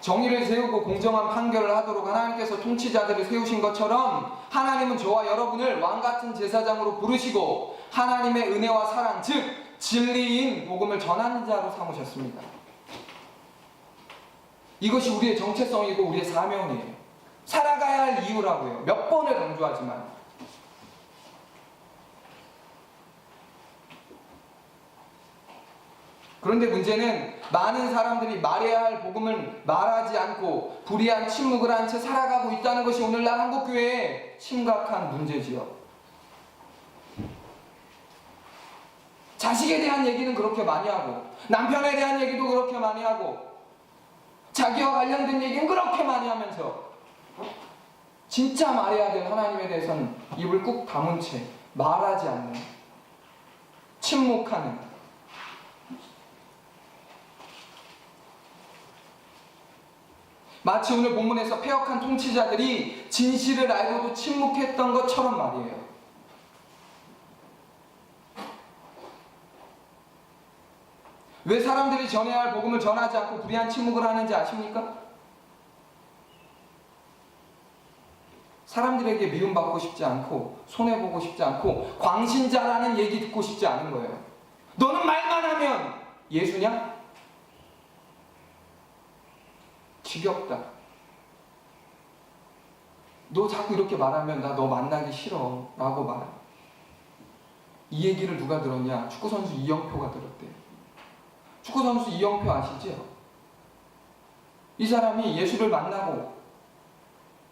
정의를 세우고 공정한 판결을 하도록 하나님께서 통치자들을 세우신 것처럼 하나님은 저와 여러분을 왕같은 제사장으로 부르시고 하나님의 은혜와 사랑, 즉 진리인 복음을 전하는 자로 삼으셨습니다. 이것이 우리의 정체성이고 우리의 사명이에요. 살아가야 할 이유라고요. 몇 번을 강조하지만. 그런데 문제는 많은 사람들이 말해야 할 복음을 말하지 않고 불의한 침묵을 한 채 살아가고 있다는 것이 오늘날 한국교회의 심각한 문제지요. 자식에 대한 얘기는 그렇게 많이 하고 남편에 대한 얘기도 그렇게 많이 하고 자기와 관련된 얘기는 그렇게 많이 하면서 진짜 말해야 될 하나님에 대해서는 입을 꾹 다문 채 말하지 않는, 침묵하는, 마치 오늘 본문에서 패역한 통치자들이 진실을 알고도 침묵했던 것처럼 말이에요. 왜 사람들이 전해야 할 복음을 전하지 않고 불의한 침묵을 하는지 아십니까? 사람들에게 미움받고 싶지 않고 손해보고 싶지 않고 광신자라는 얘기 듣고 싶지 않은 거예요. 너는 말만 하면 예수냐? 지겹다. 너 자꾸 이렇게 말하면 나 너 만나기 싫어 라고 말해요. 이 얘기를 누가 들었냐? 축구선수 이영표가 들었대요. 축구선수 이영표 아시죠? 이 사람이 예수를 만나고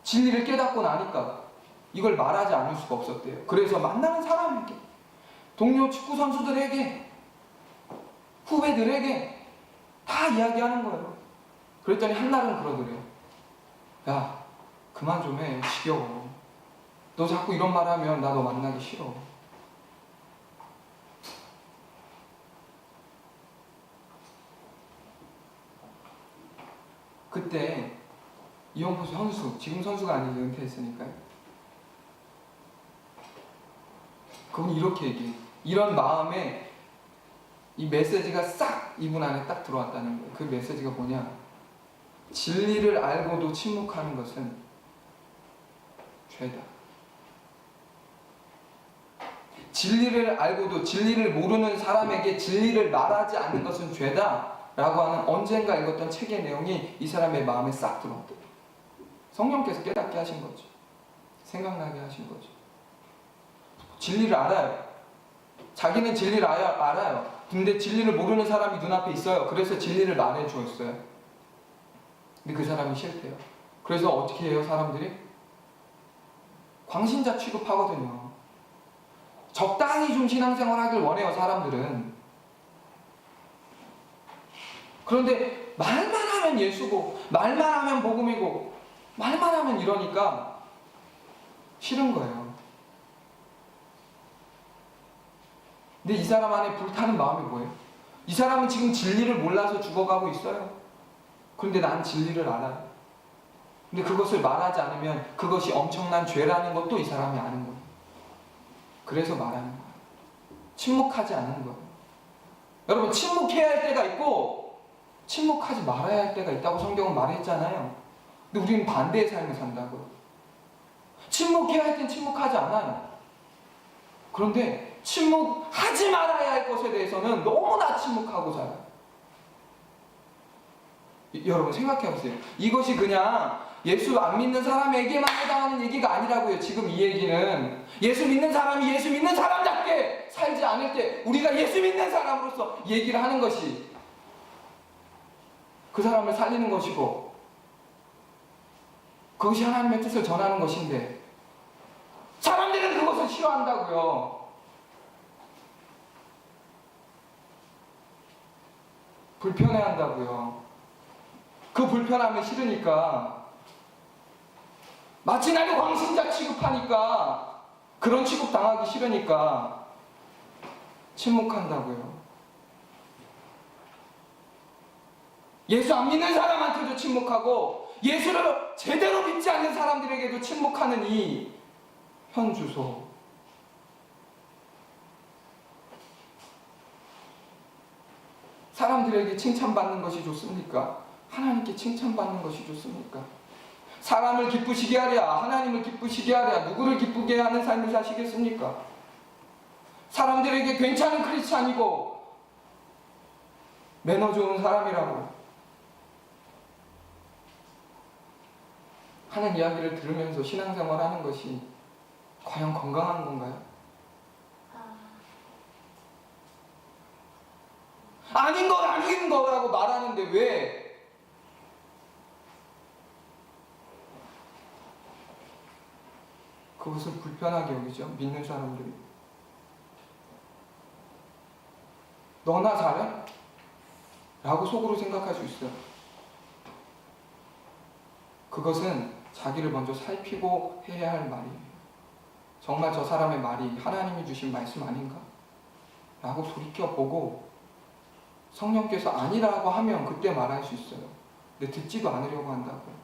진리를 깨닫고 나니까 이걸 말하지 않을 수가 없었대요. 그래서 만나는 사람에게, 동료 축구선수들에게, 후배들에게 다 이야기하는 거예요. 그랬더니 한날은 그러더래요. 야, 그만 좀 해. 지겨워. 너 자꾸 이런 말 하면 나 너 만나기 싫어. 그때 이영표 선수, 지금 선수가 아니죠. 은퇴했으니까요. 그분이 이렇게 얘기해요. 이런 마음에 이 메시지가 싹 이분 안에 딱 들어왔다는 거예요. 그 메시지가 뭐냐? 진리를 알고도 침묵하는 것은 죄다. 진리를 알고도 진리를 모르는 사람에게 진리를 말하지 않는 것은 죄다 라고 하는 언젠가 읽었던 책의 내용이 이 사람의 마음에 싹 들어왔대요. 성령께서 깨닫게 하신 거죠. 생각나게 하신 거죠. 진리를 알아요. 자기는 진리를 알아요. 근데 진리를 모르는 사람이 눈앞에 있어요. 그래서 진리를 말해 주었어요. 근데 그 사람이 싫대요. 그래서 어떻게 해요, 사람들이? 광신자 취급하거든요. 적당히 좀 신앙생활 하길 원해요, 사람들은. 그런데 말만 하면 예수고, 말만 하면 복음이고, 말만 하면 이러니까 싫은 거예요. 근데 이 사람 안에 불타는 마음이 뭐예요? 이 사람은 지금 진리를 몰라서 죽어가고 있어요. 그런데 난 진리를 알아요. 근데 그것을 말하지 않으면 그것이 엄청난 죄라는 것도 이 사람이 아는 거예요. 그래서 말하는 거예요. 침묵하지 않는 거예요. 여러분, 침묵해야 할 때가 있고 침묵하지 말아야 할 때가 있다고 성경은 말했잖아요. 근데 우리는 반대의 삶을 산다고요. 침묵해야 할 땐 침묵하지 않아요. 그런데 침묵하지 말아야 할 것에 대해서는 너무나 침묵하고 살아요. 여러분 생각해 보세요. 이것이 그냥 예수 안 믿는 사람에게만 해당하는 얘기가 아니라고요. 지금 이 얘기는 예수 믿는 사람이 예수 믿는 사람답게 살지 않을 때 우리가 예수 믿는 사람으로서 얘기를 하는 것이 그 사람을 살리는 것이고 그것이 하나님의 뜻을 전하는 것인데 사람들은 그것을 싫어한다고요. 불편해한다고요. 그 불편함이 싫으니까 마치 나를 광신자 취급하니까 그런 취급 당하기 싫으니까 침묵한다고요. 예수 안 믿는 사람한테도 침묵하고 예수를 제대로 믿지 않는 사람들에게도 침묵하는 이 현주소. 사람들에게 칭찬받는 것이 좋습니까? 하나님께 칭찬받는 것이 좋습니까? 사람을 기쁘시게 하랴, 하나님을 기쁘시게 하랴, 누구를 기쁘게 하는 삶을 사시겠습니까? 사람들에게 괜찮은 크리스찬이고 매너 좋은 사람이라고 하는 이야기를 들으면서 신앙생활하는 것이 과연 건강한 건가요? 아닌 거라고 말하는데 왜 그것을 불편하게 여기죠? 믿는 사람들이. 너나 잘해? 라고 속으로 생각할 수 있어요. 그것은 자기를 먼저 살피고 해야 할 말이에요. 정말 저 사람의 말이 하나님이 주신 말씀 아닌가? 라고 돌이켜보고 성령께서 아니라고 하면 그때 말할 수 있어요. 근데 듣지도 않으려고 한다고요.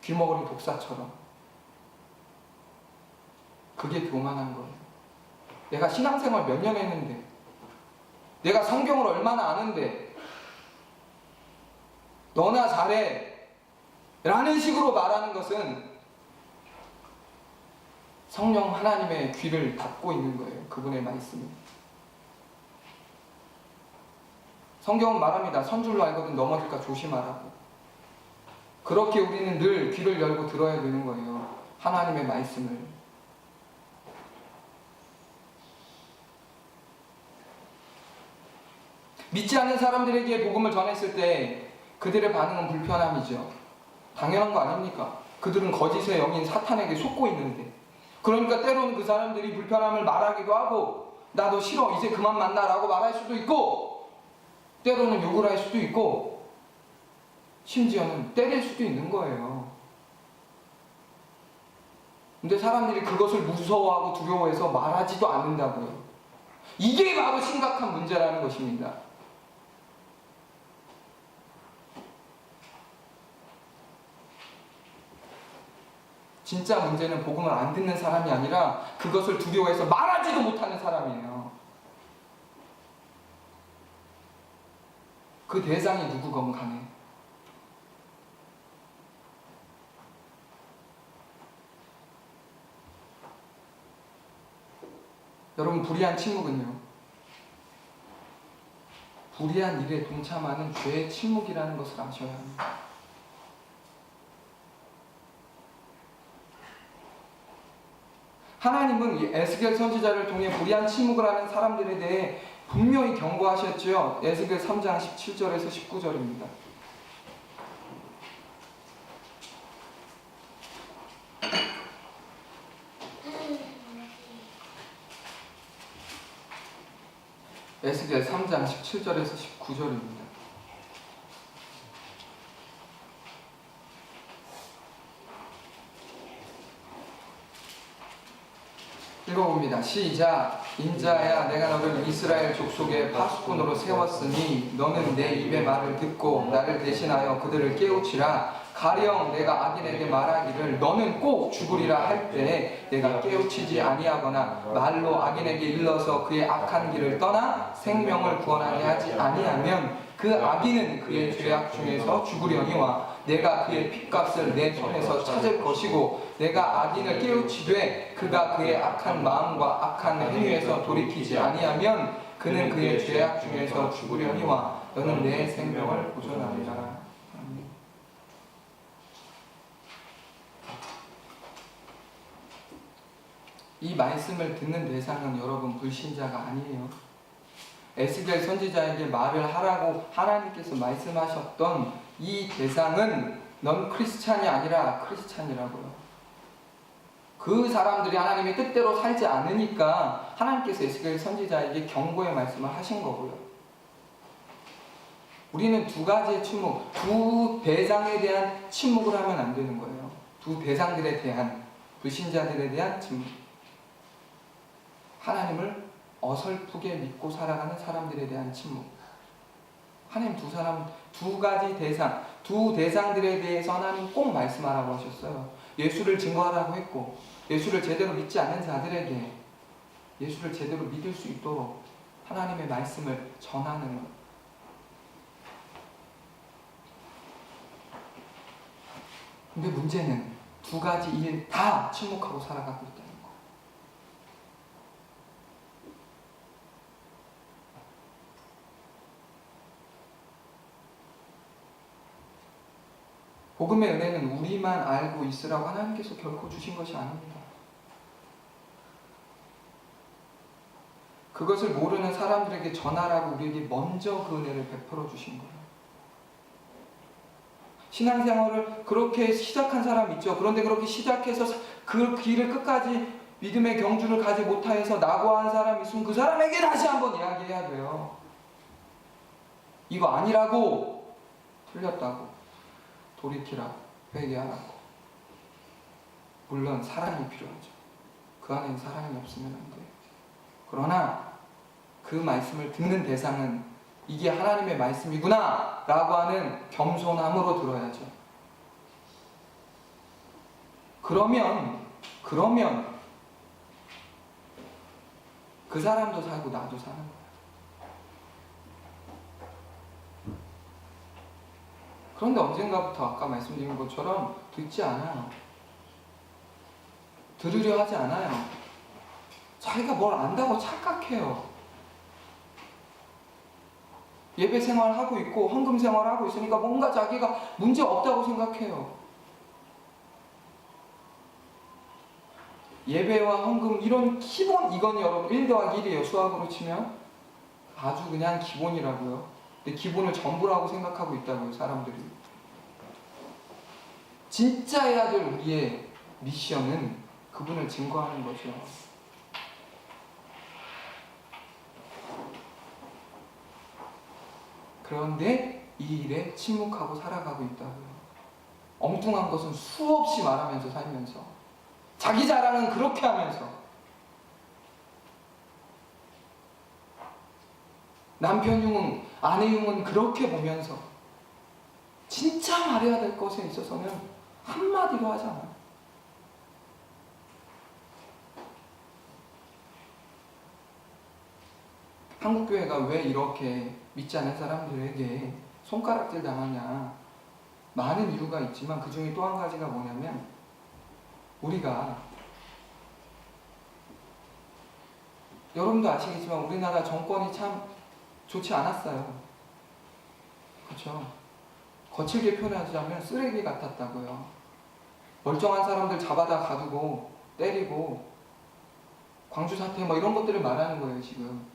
귀머거리 독사처럼. 그게 교만한 거예요. 내가 신앙생활 몇 년 했는데, 내가 성경을 얼마나 아는데 너나 잘해 라는 식으로 말하는 것은 성령 하나님의 귀를 닫고 있는 거예요. 그분의 말씀을. 성경은 말합니다. 선줄로 알거든 넘어질까 조심하라고. 그렇게 우리는 늘 귀를 열고 들어야 되는 거예요. 하나님의 말씀을. 믿지 않는 사람들에게 복음을 전했을 때 그들의 반응은 불편함이죠. 당연한 거 아닙니까? 그들은 거짓의 영인 사탄에게 속고 있는데. 그러니까 때로는 그 사람들이 불편함을 말하기도 하고 나 너 싫어 이제 그만 만나라고 말할 수도 있고 때로는 욕을 할 수도 있고 심지어는 때릴 수도 있는 거예요. 근데 사람들이 그것을 무서워하고 두려워해서 말하지도 않는다고요. 이게 바로 심각한 문제라는 것입니다. 진짜 문제는 복음을 안 듣는 사람이 아니라 그것을 두려워해서 말하지도 못하는 사람이에요. 그 대상이 누구건 간에. 여러분, 불의한 침묵은요, 불의한 일에 동참하는 죄의 침묵이라는 것을 아셔야 합니다. 하나님은 이 에스겔 선지자를 통해 불의한 침묵을 하는 사람들에 대해 분명히 경고하셨죠. 에스겔 3장 17절에서 19절입니다. 에스겔 3장 17절에서 19절입니다. 읽어봅니다. 시작. 인자야, 내가 너를 이스라엘 족속의 파수꾼으로 세웠으니 너는 내 입의 말을 듣고 나를 대신하여 그들을 깨우치라. 가령 내가 악인에게 말하기를 너는 꼭 죽으리라 할 때에 내가 깨우치지 아니하거나 말로 악인에게 일러서 그의 악한 길을 떠나 생명을 구원하게 하지 아니하면 그 악인은 그의 죄악 중에서 죽으려니와 내가 그의 핏값을 내 손에서 찾을 것이고 내가 악인을 깨우치되 그가 그의 악한 마음과 악한 행위에서 돌이키지 아니하면 그는 그의 죄악 중에서 죽으려니와 너는 내 생명을 보존하리라. 이 말씀을 듣는 대상은 여러분 불신자가 아니에요. 에스겔 선지자에게 말을 하라고 하나님께서 말씀하셨던 이 대상은 넌 크리스찬이 아니라 크리스찬이라고요. 그 사람들이 하나님의 뜻대로 살지 않으니까 하나님께서 에스겔 선지자에게 경고의 말씀을 하신 거고요. 우리는 두 가지의 침묵, 두 대상에 대한 침묵을 하면 안 되는 거예요. 두 대상들에 대한, 불신자들에 대한 침묵. 하나님을 어설프게 믿고 살아가는 사람들에 대한 침묵. 하나님 두 가지 대상, 두 대상들에 대해서 하나님 꼭 말씀하라고 하셨어요. 예수를 증거하라고 했고, 예수를 제대로 믿지 않는 자들에게 예수를 제대로 믿을 수 있도록 하나님의 말씀을 전하는 것. 근데 문제는 두 가지 일 다 침묵하고 살아가고 있다는 거. 복음의 은혜는 우리만 알고 있으라고 하나님께서 결코 주신 것이 아닙니다. 그것을 모르는 사람들에게 전하라고 우리에게 먼저 그 은혜를 베풀어 주신 거예요. 신앙생활을 그렇게 시작한 사람 있죠. 그런데 그렇게 시작해서 그 길을 끝까지 믿음의 경주를 가지 못하여서 낙오한 사람이 있으면 그 사람에게 다시 한번 이야기해야 돼요. 이거 아니라고, 틀렸다고, 돌이키라고, 회개하라고. 물론 사랑이 필요하죠. 그 안에는 사랑이 없으면 안 돼요. 그러나 그 말씀을 듣는 대상은 이게 하나님의 말씀이구나 라고 하는 겸손함으로 들어야죠. 그러면 그 사람도 살고 나도 사는 거야. 그런데 언젠가부터 아까 말씀드린 것처럼 듣지 않아요. 들으려 하지 않아요. 자기가 뭘 안다고 착각해요. 예배 생활하고 있고 헌금 생활하고 있으니까 뭔가 자기가 문제 없다고 생각해요. 예배와 헌금 이런 기본, 이건 여러분 1 더하기 1이에요. 수학으로 치면 아주 그냥 기본이라고요. 근데 기본을 전부라고 생각하고 있다고요, 사람들이. 진짜 해야 될 우리의 미션은 그분을 증거하는 거죠. 그런데 이 일에 침묵하고 살아가고 있다고요. 엉뚱한 것은 수없이 말하면서 살면서, 자기 자랑은 그렇게 하면서, 남편 흉은, 아내 흉은 그렇게 보면서 진짜 말해야 될 것에 있어서는 한마디로 하잖아요. 한국교회가 왜 이렇게 믿지 않는 사람들에게 손가락질 당하냐, 많은 이유가 있지만 그 중에 또 한 가지가 뭐냐면, 우리가, 여러분도 아시겠지만 우리나라 정권이 참 좋지 않았어요. 그렇죠? 거칠게 표현하자면 쓰레기 같았다고요. 멀쩡한 사람들 잡아다 가두고 때리고, 광주 사태 뭐 이런 것들을 말하는 거예요 지금.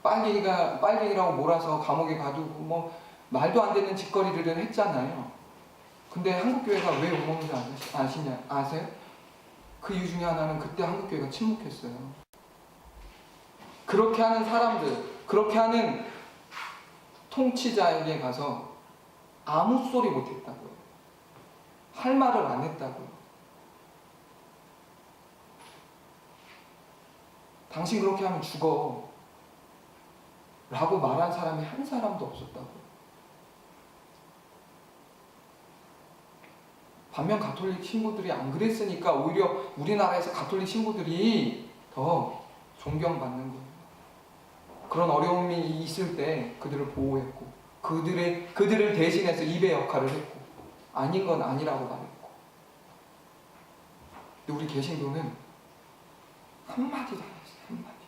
빨갱이라고 몰아서 감옥에 가두고 뭐 말도 안 되는 짓거리를 했잖아요. 근데 한국교회가 왜 욕먹는지 아세요? 그 이유 중에 하나는 그때 한국교회가 침묵했어요. 그렇게 하는 사람들, 그렇게 하는 통치자에게 가서 아무 소리 못했다고요. 할 말을 안 했다고요. 당신 그렇게 하면 죽어 라고 말한 사람이 한 사람도 없었다고요. 반면 가톨릭 신부들이 안 그랬으니까 오히려 우리나라에서 가톨릭 신부들이 더 존경받는 거예요. 그런 어려움이 있을 때 그들을 보호했고, 그들을 대신해서 입의 역할을 했고, 아닌 건 아니라고 말했고. 근데 우리 개신교는 한마디도 안 했어요. 한마디도.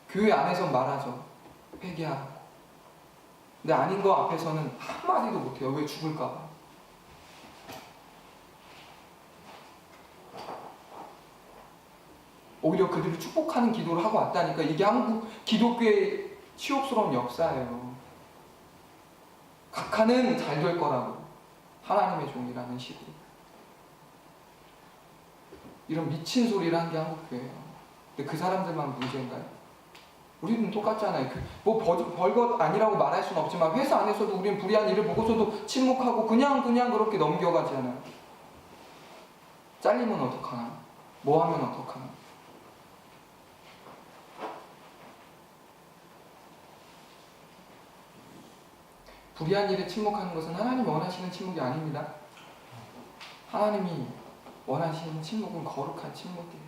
교회 안에서 말하죠. 회개하라고. 근데 아닌 거 앞에서는 한마디도 못해요. 왜? 죽을까봐. 오히려 그들을 축복하는 기도를 하고 왔다니까. 이게 한국 기독교의 치욕스러운 역사예요. 각하는 잘 될 거라고. 하나님의 종이라는 식으로. 이런 미친 소리를 한 게 한국교회예요. 근데 그 사람들만 문제인가요? 우리는 똑같잖아요. 뭐 별것 아니라고 말할 수는 없지만 회사 안에서도 우리는 불의한 일을 보고서도 침묵하고 그냥 그렇게 넘겨가잖아요. 잘리면 어떡하나? 뭐 하면 어떡하나? 불의한 일에 침묵하는 것은 하나님이 원하시는 침묵이 아닙니다. 하나님이 원하시는 침묵은 거룩한 침묵이에요.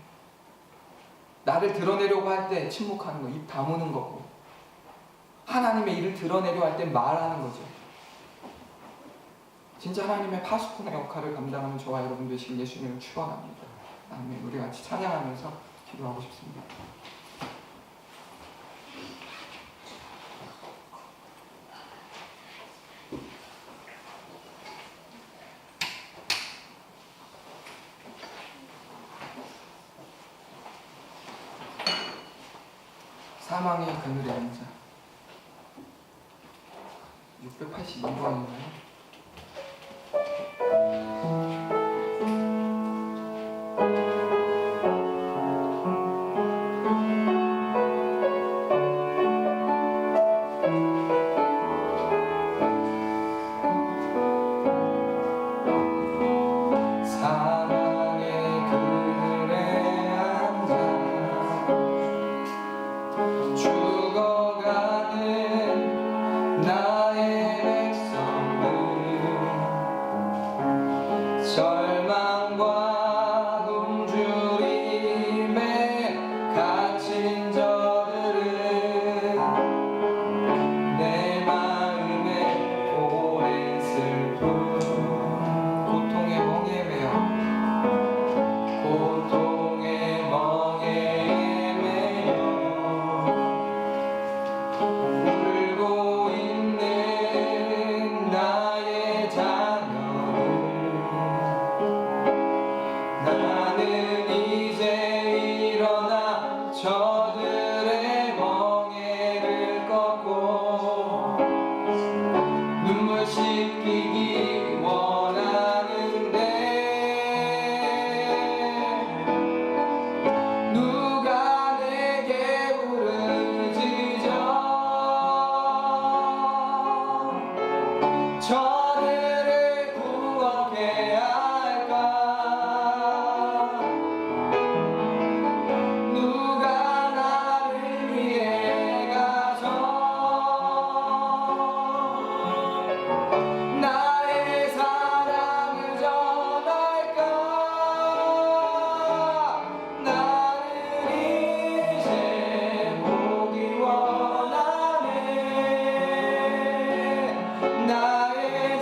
나를 드러내려고 할 때 침묵하는 거, 입 다무는 거고, 하나님의 일을 드러내려 할 때 말하는 거죠. 진짜 하나님의 파수꾼의 역할을 감당하는 저와 여러분 되시길 예수님을 축원합니다. 아멘. 우리 같이 찬양하면서 기도하고 싶습니다. 사망의 그늘에 앉아 682번인가요? 절망과 굶주림에 갇힌 저들은 내 마음에 오랜 슬픔 고통의 멍에 매여 울고 있는 나의 자녀를 나는 이제 일어나 저들의 멍에를 꺾고 눈물 씻기기 원하는데 누가 내게 부르짖어 저들을 구원해야 할까? 누가 나를 위해 가서 나의 사랑을 전할까? 나를 이제 보기 원하네. 나의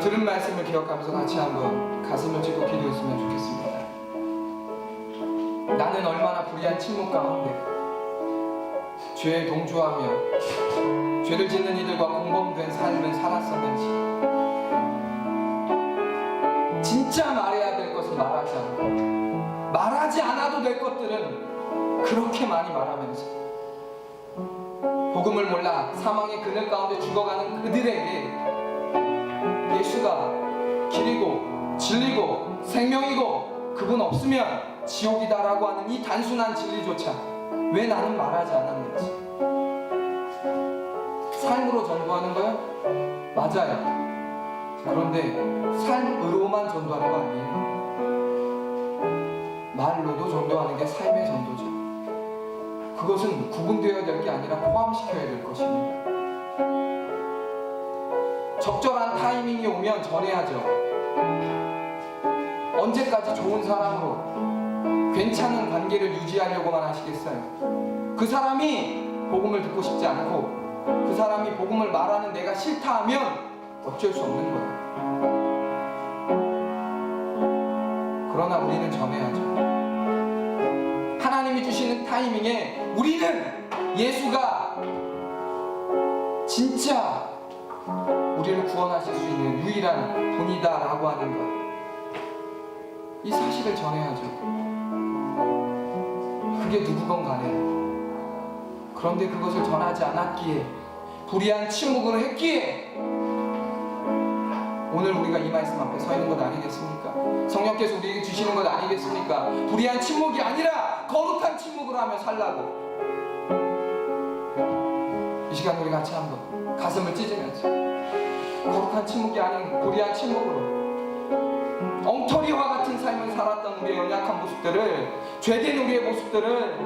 들은 말씀을 기억하면서 같이 한번 가슴을 찢고 기도했으면 좋겠습니다. 나는 얼마나 불의한 침묵 가운데 죄에 동조하며 죄를 짓는 이들과 공범된 삶을 살았었는지, 진짜 말해야 될 것은 말하지 않고 말하지 않아도 될 것들은 그렇게 많이 말하면서 복음을 몰라 사망의 그늘 가운데 죽어가는 그들에게 예수가 길이고 진리고 생명이고 그분 없으면 지옥이다라고 하는 이 단순한 진리조차 왜 나는 말하지 않았는지. 삶으로 전도하는 거요? 맞아요. 그런데 삶으로만 전도하는 거 아니에요. 말로도 전도하는 게 삶의 전도죠. 그것은 구분되어야 될 게 아니라 포함시켜야 될 것입니다. 적절한 타이밍이 오면 전해야죠. 언제까지 좋은 사람으로 괜찮은 관계를 유지하려고만 하시겠어요? 그 사람이 복음을 듣고 싶지 않고 그 사람이 복음을 말하는 내가 싫다 하면 어쩔 수 없는 거예요. 그러나 우리는 전해야죠. 하나님이 주시는 타이밍에 우리는 예수가 진짜 우리를 구원하실 수 있는 유일한 분이다라고 하는 것, 이 사실을 전해야죠. 그게 누구건 간에. 그런데 그것을 전하지 않았기에, 불의한 침묵을 했기에 오늘 우리가 이 말씀 앞에 서 있는 것 아니겠습니까? 성령께서 우리에게 주시는 것 아니겠습니까? 불의한 침묵이 아니라 거룩한 침묵을 하며 살라고. 이 시간 우리 같이 한번 가슴을 찢으면서 거룩한 침묵이 아닌 불의한 침묵으로 엉터리와 같은 삶을 살았던 우리의 연약한 모습들을, 죄된 우리의 모습들을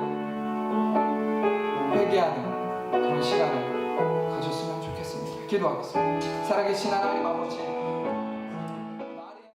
회개하는 그런 시간을 가졌으면 좋겠습니다. 기도하겠습니다. 살아계신 하나님 아버지,